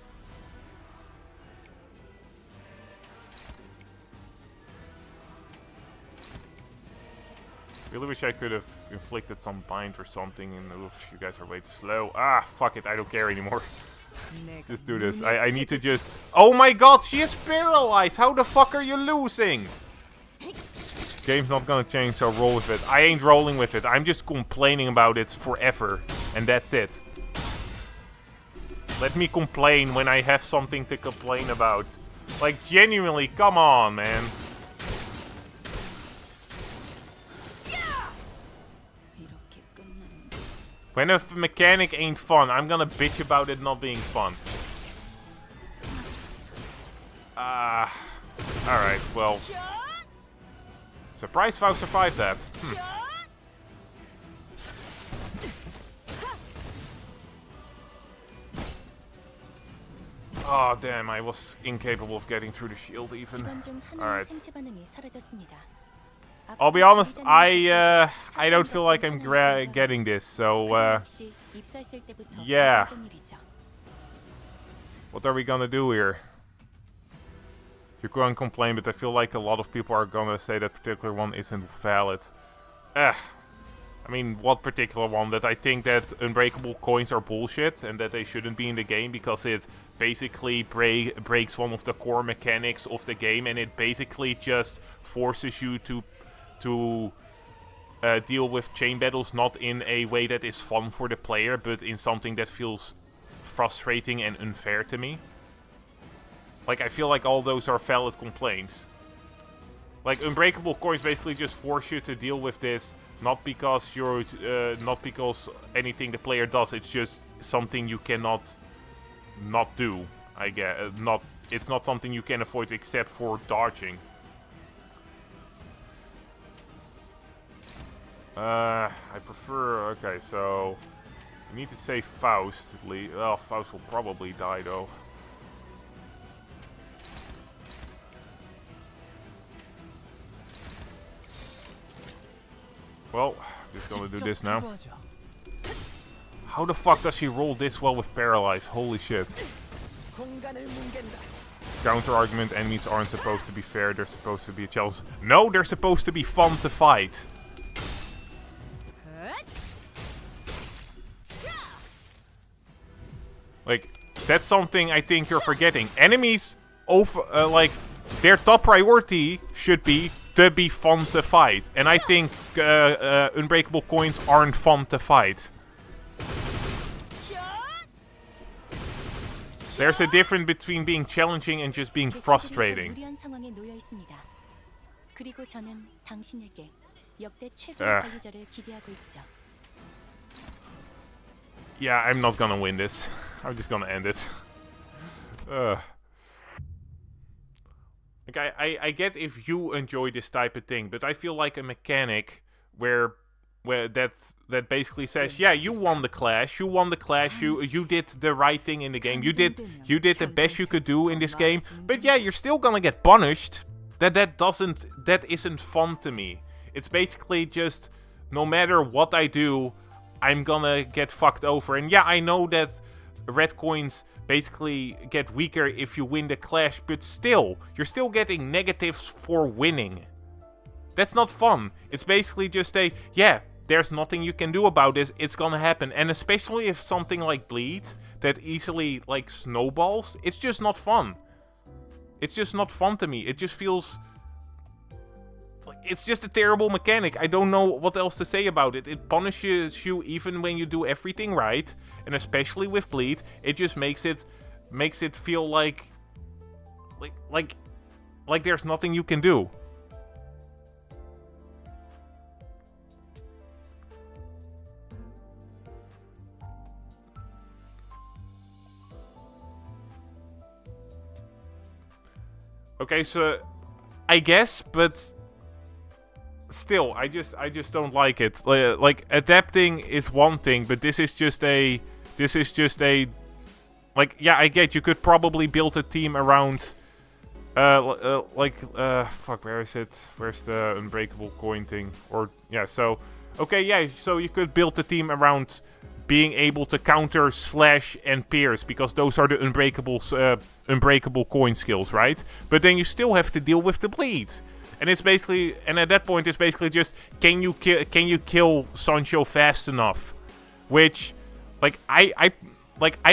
Really wish I could have inflicted some bind or something, and oof, you guys are way too slow. Ah, fuck it, I don't care anymore. Just do this. I need to just... Oh my god, she is paralyzed! How the fuck are you losing? Game's not gonna change, so roll with it. I ain't rolling with it. I'm just complaining about it forever. And that's it. Let me complain when I have something to complain about. Like, genuinely, come on, man. When a mechanic ain't fun, I'm gonna bitch about it not being fun. Alright, well. Surprised Faust survived that. Oh damn, I was incapable of getting through the shield even. Alright. I'll be honest, I don't feel like I'm getting this, so yeah. What are we gonna do here? You can complain, but I feel like a lot of people are gonna say that particular one isn't valid. I mean, what particular one? That I think that unbreakable coins are bullshit and that they shouldn't be in the game because it basically breaks one of the core mechanics of the game, and it basically just forces you to deal with chain battles not in a way that is fun for the player, but in something that feels frustrating and unfair to me. Like, I feel like all those are valid complaints. Like, unbreakable coins basically just force you to deal with this, not because you're, not because anything the player does. It's just something you cannot not do. I guess it's not something you can avoid except for dodging. I prefer. Okay, so we need to save Faust. Well, Faust will probably die though. Well, just gonna do this now. How the fuck does she roll this well with Paralyze? Holy shit. Counter argument, enemies aren't supposed to be fair, they're supposed to be a challenge. No, they're supposed to be fun to fight. Like, that's something I think you're forgetting. Enemies, like, their top priority should be to be fun to fight. And I think unbreakable coins aren't fun to fight. There's a difference between being challenging and just being frustrating. Yeah, I'm not gonna win this. I'm just gonna end it. Like, I get if you enjoy this type of thing, but I feel like a mechanic where that basically says, yeah, you won the clash, you did the right thing in the game, you did the best you could do in this game, but yeah, you're still gonna get punished. That isn't fun to me. It's basically just, no matter what I do, I'm gonna get fucked over. And yeah, I know that red coins basically get weaker if you win the clash, but still, you're still getting negatives for winning. That's not fun. It's basically just yeah, there's nothing you can do about this, it's gonna happen. And especially if something like Bleed, that easily, like, snowballs, it's just not fun. It's just not fun to me. It just feels... it's just a terrible mechanic. I don't know what else to say about it. It punishes you even when you do everything right. And especially with Bleed, it just makes it feel like there's nothing you can do. Okay, so I guess, but still, I just don't like it. Like, adapting is one thing, but this is just a like, yeah, I get you could probably build a team around fuck, where is it? Where's the unbreakable coin thing? Or yeah, so okay, yeah, so you could build a team around being able to counter slash and pierce, because those are the unbreakable coin skills, right? But then you still have to deal with the bleed. And it's basically, and at that point it's basically just, can you kill Sancho fast enough? Which, like, I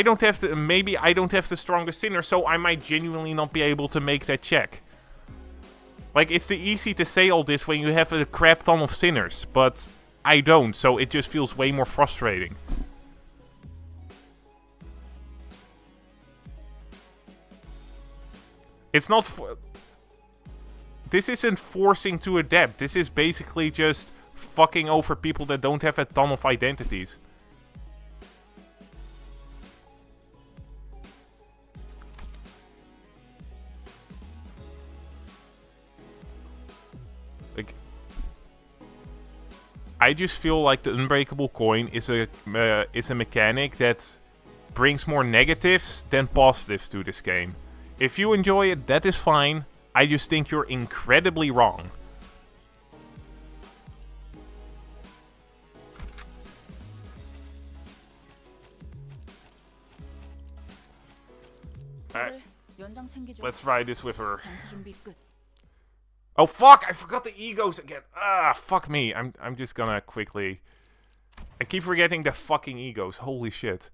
don't have to, maybe I don't have the strongest sinner, so I might genuinely not be able to make that check. Like, it's easy to say all this when you have a crap ton of sinners, but I don't, so it just feels way more frustrating. It's not... This isn't forcing to adapt. This is basically just fucking over people that don't have a ton of identities. Like, I just feel like the unbreakable coin is a mechanic that brings more negatives than positives to this game. If you enjoy it, that is fine. I just think you're incredibly wrong. Alright, let's try this with her. Oh fuck! I forgot the egos again. Ah, fuck me. I'm just gonna quickly. I keep forgetting the fucking egos. Holy shit.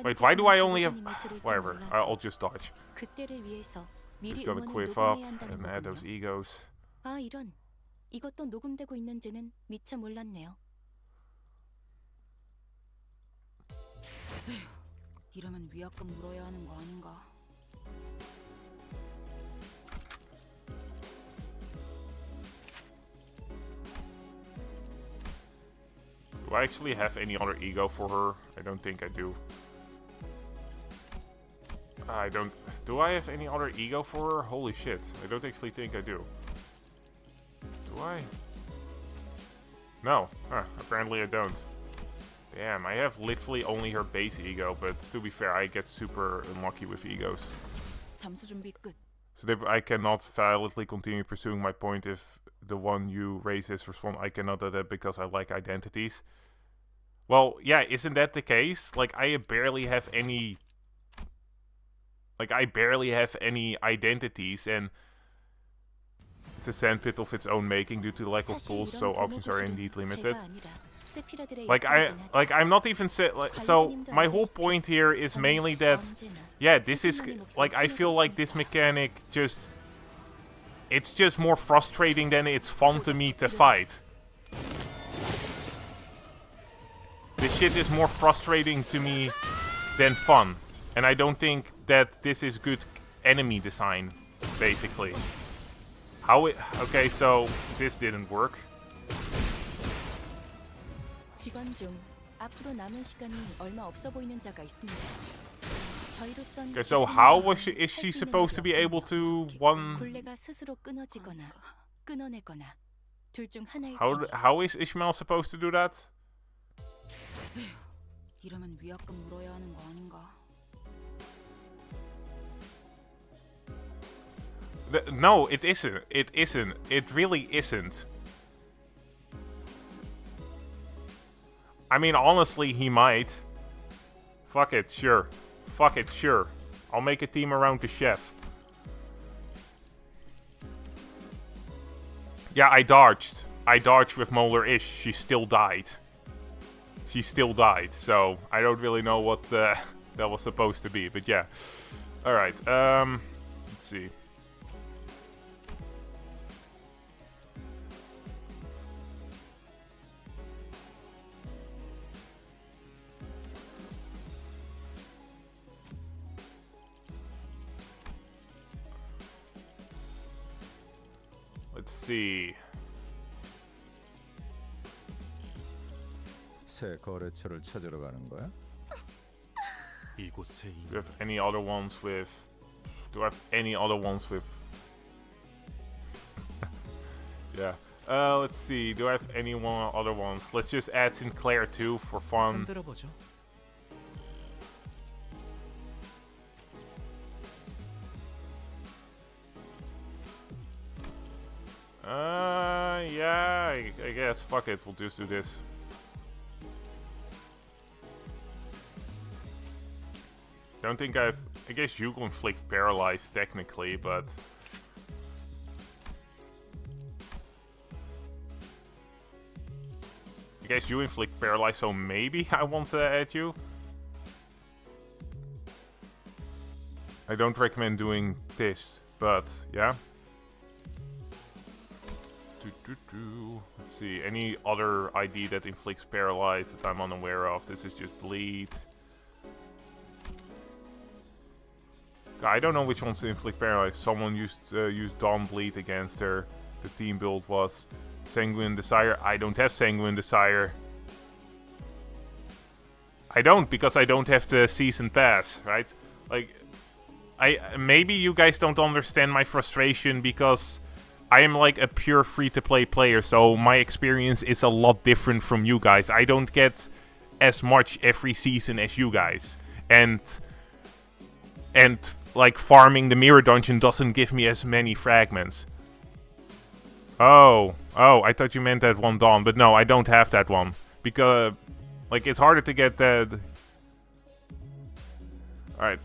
Wait, why do I only have... Whatever, I'll just dodge. Just gonna quiff up and add those egos. 이것도 녹음되고 있는지는 미처 몰랐네요. 이러면 위약금 물어야 하는 거 아닌가? Do I actually have any other ego for her? I don't think I do. I don't... Do I have any other ego for her? Holy shit. I don't actually think I do. Do I? No. Huh, apparently I don't. Damn, I have literally only her base ego, but to be fair, I get super unlucky with egos. So I cannot validly continue pursuing my point if the one you raise is respond. I cannot do that because I like identities. Well, yeah, isn't that the case? Like, I barely have any... Like, I barely have any identities, and... It's a sandpit of its own making due to the lack of tools, so options are indeed limited. Like, I'm not even... So, my whole point here is mainly that... Yeah, this is... Like, I feel like this mechanic just... It's just more frustrating than it's fun to me to fight. This shit is more frustrating to me than fun. And I don't think that this is good enemy design, basically. How it... Okay, so this didn't work. Okay, so how is she supposed to be able to How is Ishmael supposed to do that? No, it isn't. It isn't. It really isn't. I mean, honestly, he might. Fuck it, sure. Fuck it, sure. I'll make a team around the chef. Yeah, I dodged. I dodged with Molar-ish. She still died. She still died, so I don't really know what that was supposed to be, but yeah. Alright, let's see. Let's see. 새 거래처를 찾으러 가는 거야? Do you have any other ones with... Do I have any other ones with... Yeah. Let's see. Do I have any other ones? Let's just add Sinclair too for fun. Yeah, I guess. Fuck it, we'll just do this. Don't think I guess you can inflict paralyze technically, but... I guess you inflict paralyze, so maybe I want to add you. I don't recommend doing this, but yeah. Let's see, any other ID that inflicts paralyze that I'm unaware of. This is just bleed. I don't know which ones to inflict paralyze. Someone used Dawn Bleed against her. The team build was Sanguine Desire. I don't have Sanguine Desire. I don't, because I don't have the Season Pass, right? Like, maybe you guys don't understand my frustration because I am like a pure free-to-play player, so my experience is a lot different from you guys. I don't get as much every season as you guys. And like farming the mirror dungeon doesn't give me as many fragments. Oh, I thought you meant that one Dawn, but no, I don't have that one. Because, like, it's harder to get that. Alright,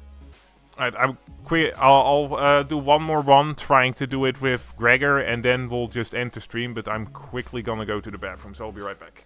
I'm quick. I'll do one more one, trying to do it with Gregor, and then we'll just end the stream, but I'm quickly gonna go to the bathroom, so I'll be right back.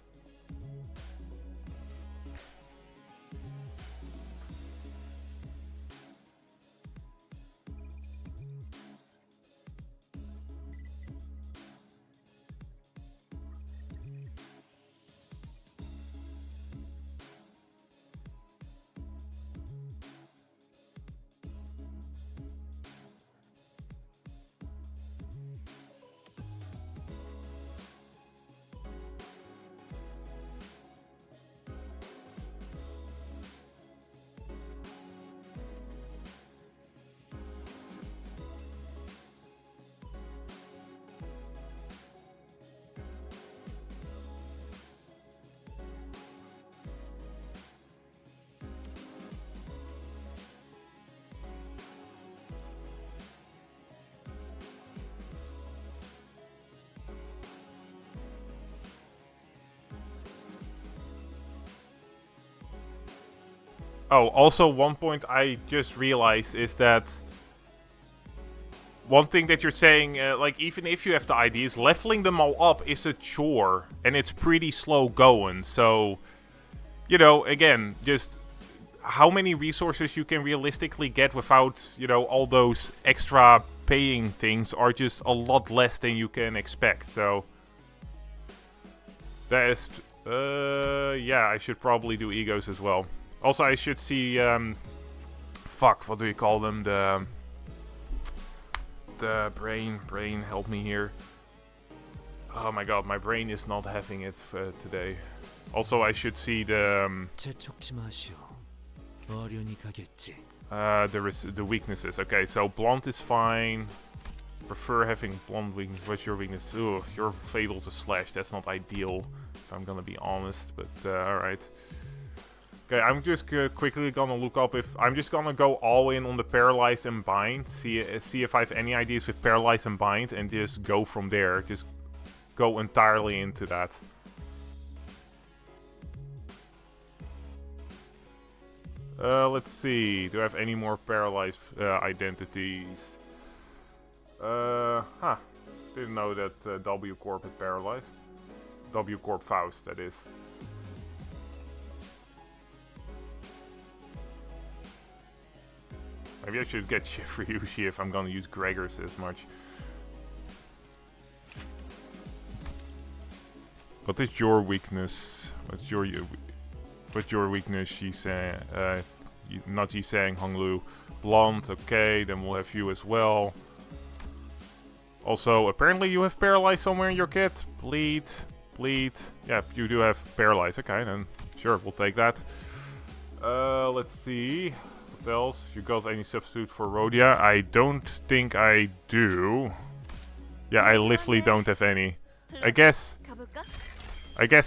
Oh, also one point I just realized is that one thing that you're saying, like even if you have the IDs, leveling them all up is a chore and it's pretty slow going. So, you know, again, just how many resources you can realistically get without, you know, all those extra paying things are just a lot less than you can expect. So that is, yeah, I should probably do egos as well. Also, I should see, fuck, what do you call them? The brain, help me here. Oh my god, my brain is not having it today. Also, I should see the weaknesses. Okay, so blonde is fine. Prefer having blonde weakness. What's your weakness? Ugh, you're fatal to slash. That's not ideal, if I'm gonna be honest, but alright. Okay, I'm just quickly gonna look up if... I'm just gonna go all in on the Paralyze and Bind. See if I have any ideas with Paralyze and Bind, and just go from there. Just go entirely into that. Let's see. Do I have any more Paralyzed identities? Didn't know that W Corp had Paralyzed. W Corp Faust, that is. Maybe I should get Ryushi if I'm gonna use Gregor's as much. What is your weakness? What's your weakness? She's saying, not you saying Honglu. Blonde, okay, then we'll have you as well. Also, apparently you have Paralyze somewhere in your kit. Bleed. Yeah, you do have Paralyze. Okay, then sure, we'll take that. Let's see. What else? You got any substitute for Rhodia? I don't think I do. Yeah, I literally don't have any. I guess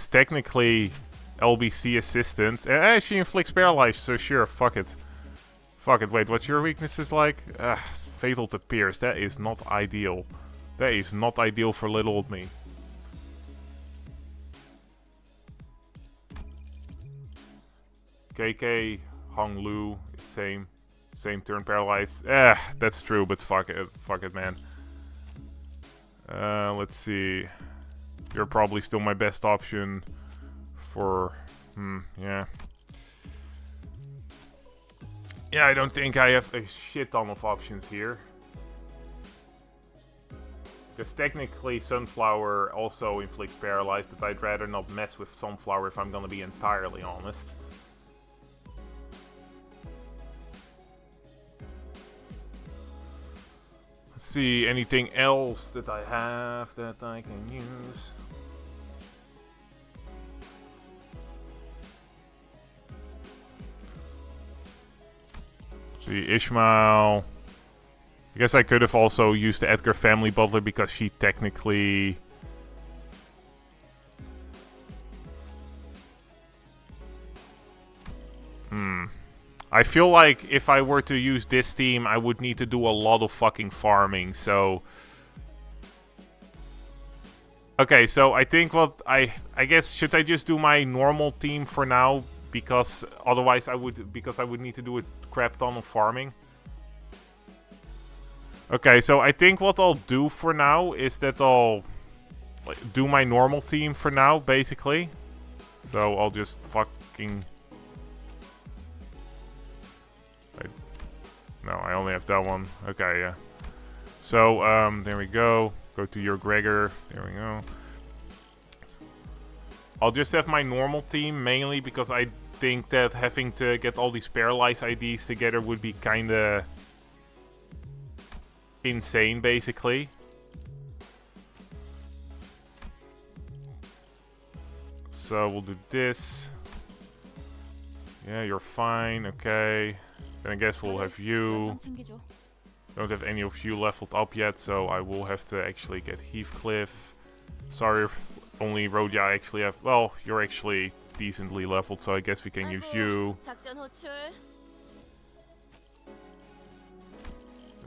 technically LBC assistant. She inflicts paralyze, so sure, fuck it. Wait, what's your weaknesses like? Fatal to pierce. That is not ideal. That is not ideal for little old me. KK, Honglu, same. Same turn paralyzed. That's true, but fuck it, man. Let's see. You're probably still my best option for... yeah. Yeah, I don't think I have a shit ton of options here. Because technically Sunflower also inflicts paralyze, but I'd rather not mess with Sunflower if I'm gonna be entirely honest. Let's see, anything else that I have that I can use? Let's see, Ishmael. I guess I could have also used the Edgar family butler because she technically... I feel like if I were to use this team, I would need to do a lot of fucking farming, so... Okay, so I think what I guess, should I just do my normal team for now? Because otherwise I would need to do a crap ton of farming. Okay, so I think what I'll do for now is that I'll do my normal team for now, basically. So I'll just fucking... No, I only have that one. Okay, yeah. So, there we go. Go to your Gregor. There we go. I'll just have my normal team, mainly because I think that having to get all these paralyzed IDs together would be kinda... insane, basically. So we'll do this. Yeah, you're fine. Okay. Then I guess we'll have you. Don't have any of you leveled up yet, so I will have to actually get Heathcliff. Sorry, only Roja I actually have. Well, you're actually decently leveled, so I guess we can use you.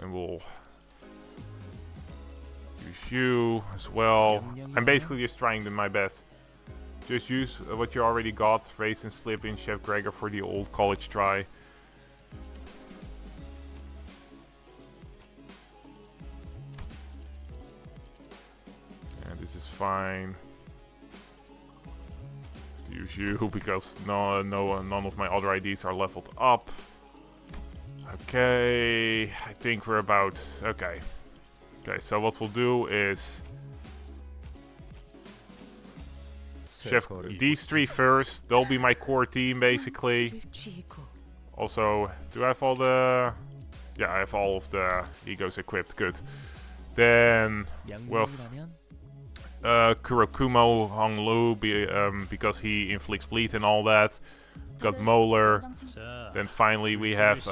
And we'll use you as well. I'm basically just trying my best. Just use what you already got. Race and slip in Chef Gregor for the old college try. And this is fine. Use you because none of my other IDs are leveled up. Okay, I think we're about... Okay. Okay, so what we'll do is... Chef, these three first. They'll be my core team, basically. Also, do I have all the... Yeah, I have all of the egos equipped. Good. Then, with Kurokumo Honglu, because he inflicts bleed and all that. Got Molar. Then finally we have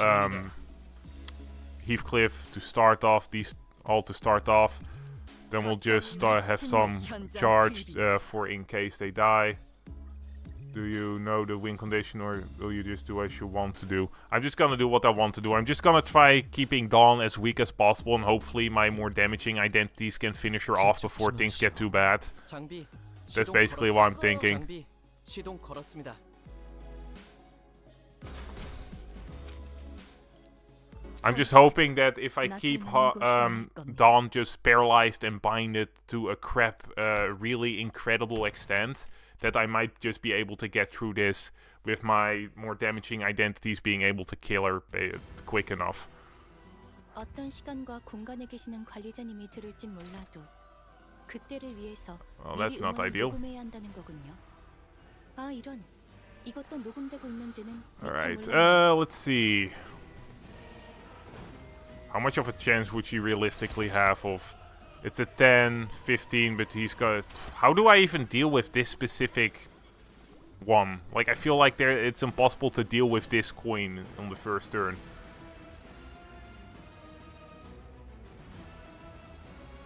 Heathcliff to start off. These all to start off. Then we'll just have some charged for in case they die. Do you know the win condition, or will you just do as you want to do? I'm just gonna do what I want to do. I'm just gonna try keeping Dawn as weak as possible, and hopefully my more damaging identities can finish her off before things get too bad. That's basically what I'm thinking. I'm just hoping that if I keep Dawn just paralyzed and binded to a really incredible extent, that I might just be able to get through this with my more damaging identities being able to kill her quick enough. 어떤 시간과 공간에 계시는 관리자님이 들을진 몰라도 그때를 위해서 that's not ideal. 녹음해야 한다는 거군요. 아, 이런. 이것도 녹음되고 있는지는 Alright, let's see. How much of a chance would she realistically have of... It's a 10, 15, but he's got... How do I even deal with this specific one? Like, I feel like it's impossible to deal with this coin on the first turn.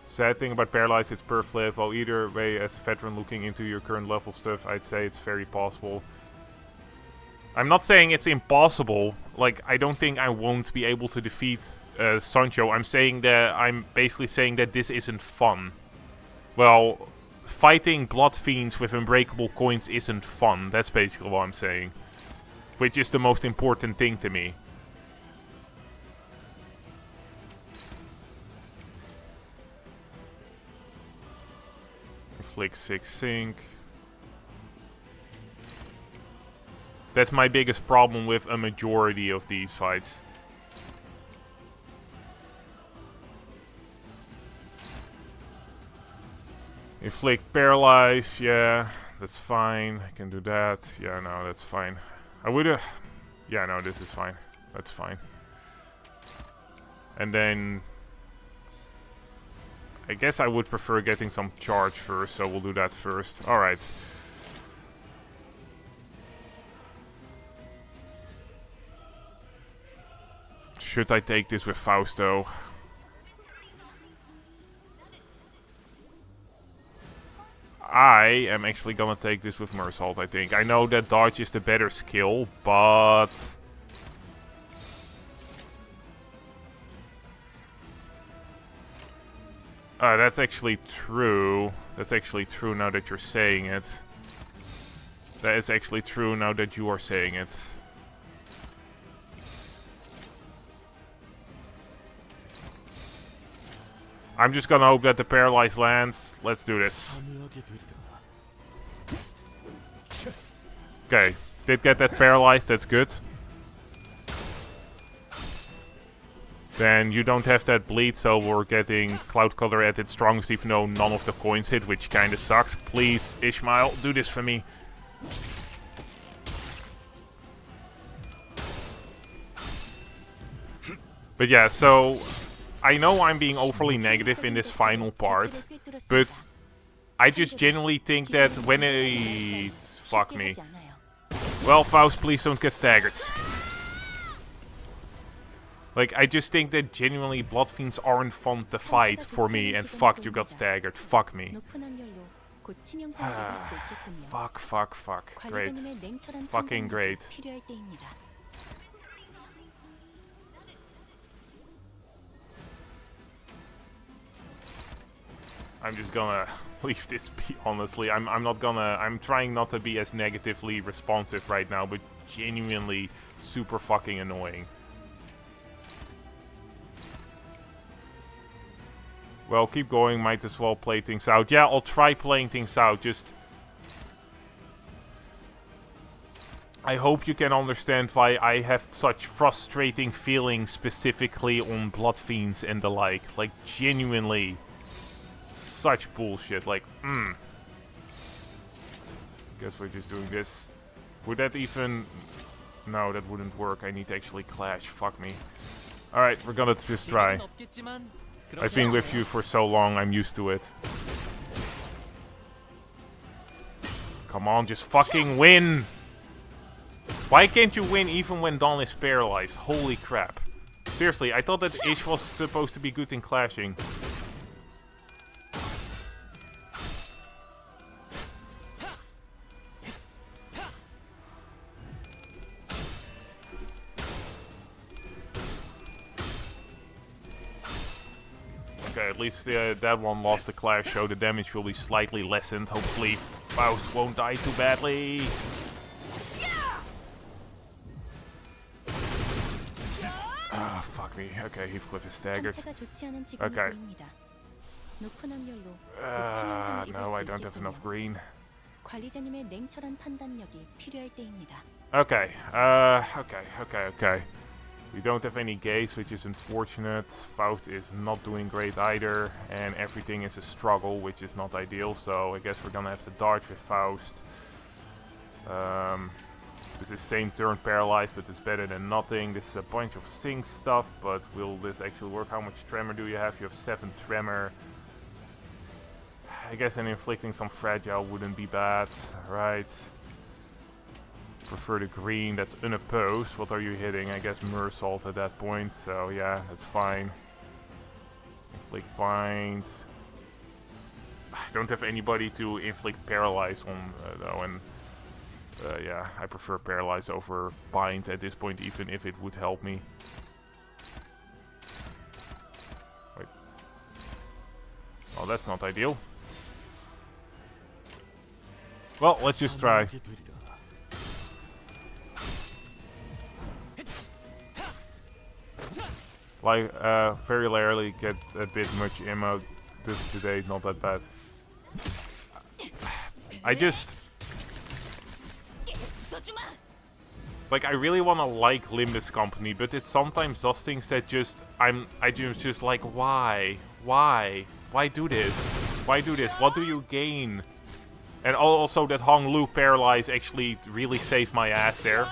Sad thing about Paralyzed, it's per flip. Well, either way, as a veteran looking into your current level stuff, I'd say it's very possible. I'm not saying it's impossible. Like, I don't think I won't be able to defeat... Sancho. I'm basically saying that this isn't fun. Well, fighting blood fiends with unbreakable coins isn't fun. That's basically what I'm saying. Which is the most important thing to me. Click 6 sync. That's my biggest problem with a majority of these fights. Inflict paralyze, yeah, that's fine. I can do that. Yeah, no, that's fine. I would've... Yeah, no, this is fine. That's fine. And then... I guess I would prefer getting some charge first, so we'll do that first. Alright. Should I take this with Fausto? I am actually gonna take this with Mersault, I think. I know that dodge is the better skill, but... that's actually true. That's actually true now that you're saying it. That is actually true now that you are saying it. I'm just gonna hope that the paralyze lands. Let's do this. Okay, did get that paralyzed, that's good. Then you don't have that bleed, so we're getting Cloud Color at its strongest, even though none of the coins hit, which kinda sucks. Please, Ishmael, do this for me. But yeah, so... I know I'm being overly negative in this final part, but I just genuinely think that when it... Fuck me. Well, Faust, please don't get staggered. Like, I just think that genuinely Blood Fiends aren't fun to fight for me, and fuck, you got staggered. Fuck me. Fuck. Great. Fucking great. I'm just gonna leave this be, honestly. I'm trying not to be as negatively responsive right now, but genuinely super fucking annoying. Well, keep going, might as well play things out. Yeah, I'll try playing things out, just... I hope you can understand why I have such frustrating feelings specifically on Blood Fiends and the like. Like, genuinely... Such bullshit, like, Guess we're just doing this. Would that even... No, that wouldn't work. I need to actually clash. Fuck me. Alright, we're gonna just try. I've been with you for so long, I'm used to it. Come on, just fucking win! Why can't you win even when Dawn is paralyzed? Holy crap. Seriously, I thought that Ish was supposed to be good in clashing. Okay, at least that one lost the clash, so the damage will be slightly lessened. Hopefully, Faust won't die too badly. Ah, fuck me. Okay, Heathcliff is staggered. Okay. No, I don't have enough green. Okay, okay. We don't have any gates, which is unfortunate. Faust is not doing great either, and everything is a struggle, which is not ideal, so I guess we're gonna have to dodge with Faust. This is same turn paralyzed, but it's better than nothing. This is a bunch of sync stuff, but will this actually work? How much tremor do you have? You have 7 tremor. I guess an inflicting some fragile wouldn't be bad, right? Prefer the green that's unopposed. What are you hitting? I guess Mersault at that point, so yeah, that's fine. Inflict bind. I don't have anybody to inflict paralyze on though, and yeah, I prefer paralyze over bind at this point, even if it would help me. Wait. Oh, that's not ideal. Well, let's just try. Like, very rarely get a bit much ammo today, not that bad. I just... Like, I really want to like Limbus Company, but it sometimes does things that just... I just like, why? Why? Why do this? Why do this? What do you gain? And also that Hong Lu Paralyze actually really saved my ass there.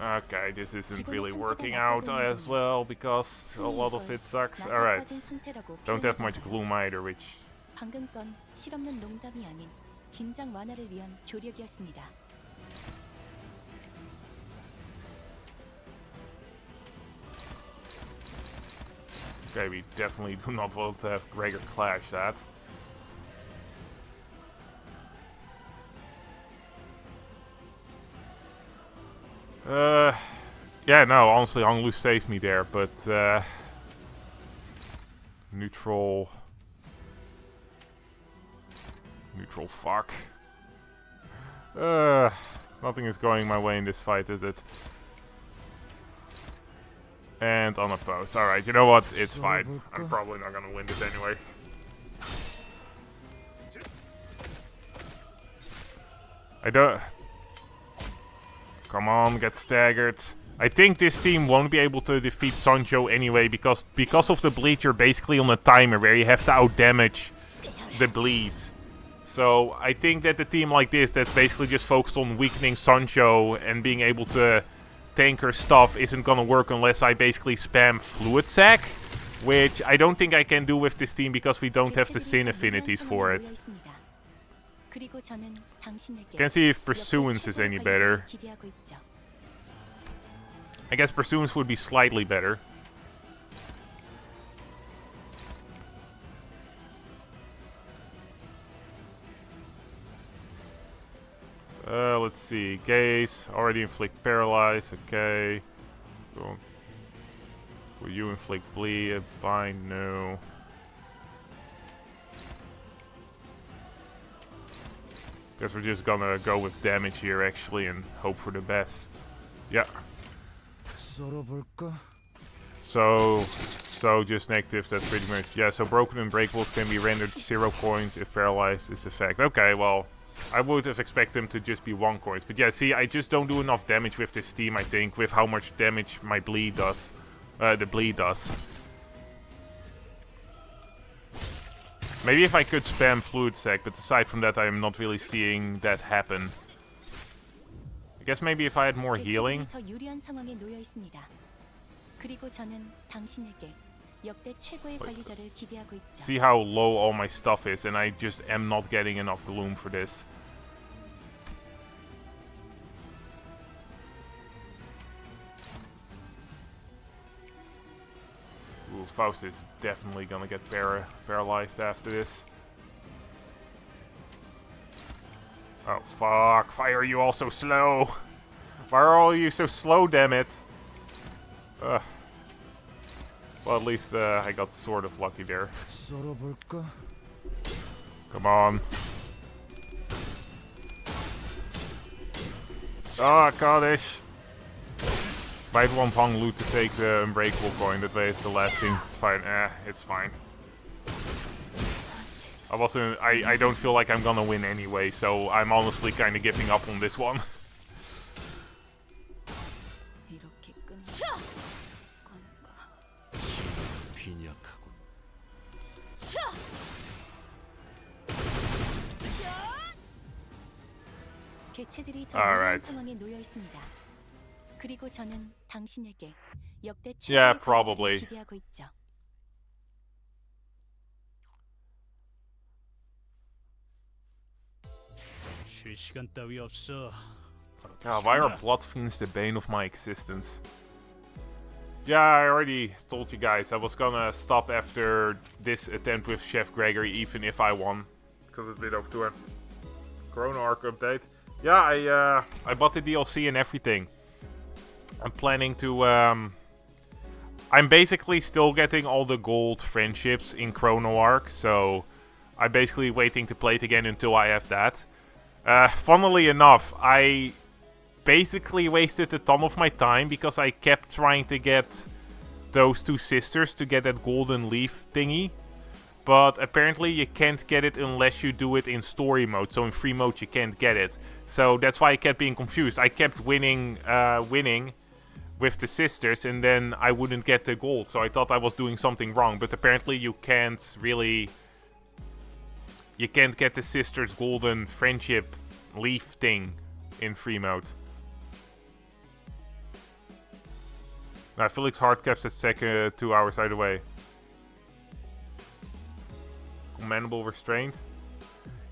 Okay, this isn't really working out as well because a lot of it sucks. Alright. Don't have much gloom either, which... 방금 건 실없는 농담이 아닌 긴장 완화를 위한 조력이었습니다. Okay, we definitely do not want to have Gregor clash that. Yeah, no, honestly, Honglu saved me there, but, neutral, fuck. Nothing is going my way in this fight, is it? And unopposed. Alright, you know what? It's fine. I'm probably not gonna win this anyway. I don't... Come on, get staggered. I think this team won't be able to defeat Sancho anyway, because of the bleed, you're basically on a timer where you have to outdamage the bleed. So I think that the team like this, that's basically just focused on weakening Sancho and being able to tank her stuff, isn't gonna work unless I basically spam Fluid Sac, which I don't think I can do with this team because we don't have the Sin affinities for it. Can't see if Pursuance is any better. I guess Pursuance would be slightly better. Let's see. Gaze. Already inflict paralyze. Okay. Go. Will you inflict bleed? Bind? No. Guess we're just gonna go with damage here actually and hope for the best. Yeah. So just negative, that's pretty much, yeah, so broken and breakables can be rendered 0 coins if paralyzed is effect. Okay, well, I would have expected them to just be 1 coins. But yeah, see, I just don't do enough damage with this team, I think, with how much damage my bleed does. The bleed does. Maybe if I could spam Fluid Sac, but aside from that, I am not really seeing that happen. I guess maybe if I had more healing. See how low all my stuff is, and I just am not getting enough gloom for this. Ooh, Faust is definitely gonna get paralyzed after this. Oh fuck, why are you all so slow? Why are all you so slow, damn it? Ugh. Well, at least I got sort of lucky there. Come on. Ah, Kaddish. Might want Hong Lu to take the Unbreakable coin, that way it's the last thing to fight. It's fine. I don't feel like I'm gonna win anyway, so I'm honestly kind of giving up on this one. Alright. Yeah, probably. God, why are Blood Fiends the bane of my existence? Yeah, I already told you guys I was gonna stop after this attempt with Chef Gregory, even if I won. Because it's a bit over to him. Corona Arc update. Yeah, I bought the DLC and everything. I'm planning to, I'm basically still getting all the gold friendships in Chrono Arc, so I'm basically waiting to play it again until I have that. Funnily enough, I basically wasted a ton of my time because I kept trying to get those 2 sisters to get that golden leaf thingy. but apparently you can't get it unless you do it in story mode. So in free mode you can't get it. So that's why I kept being confused. I kept winning with the sisters, and then I wouldn't get the gold. So I thought I was doing something wrong, but apparently you can't really... You can't get the sisters' golden friendship leaf thing in free mode. Now, Felix hard caps at second 2 hours either way. Commendable restraint.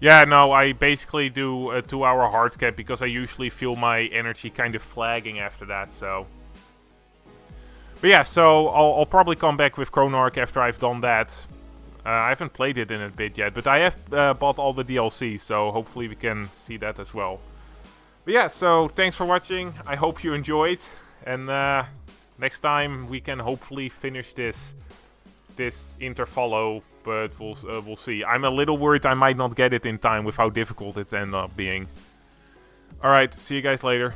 Yeah, no, I basically do a 2 hour hard cap because I usually feel my energy kind of flagging after that, so... But yeah, so I'll probably come back with Chronarch after I've done that. I haven't played it in a bit yet, but I have bought all the DLC, so hopefully we can see that as well. But yeah, so thanks for watching. I hope you enjoyed, and next time we can hopefully finish this interfollow, but we'll see. I'm a little worried I might not get it in time with how difficult it ends up being. Alright, see you guys later.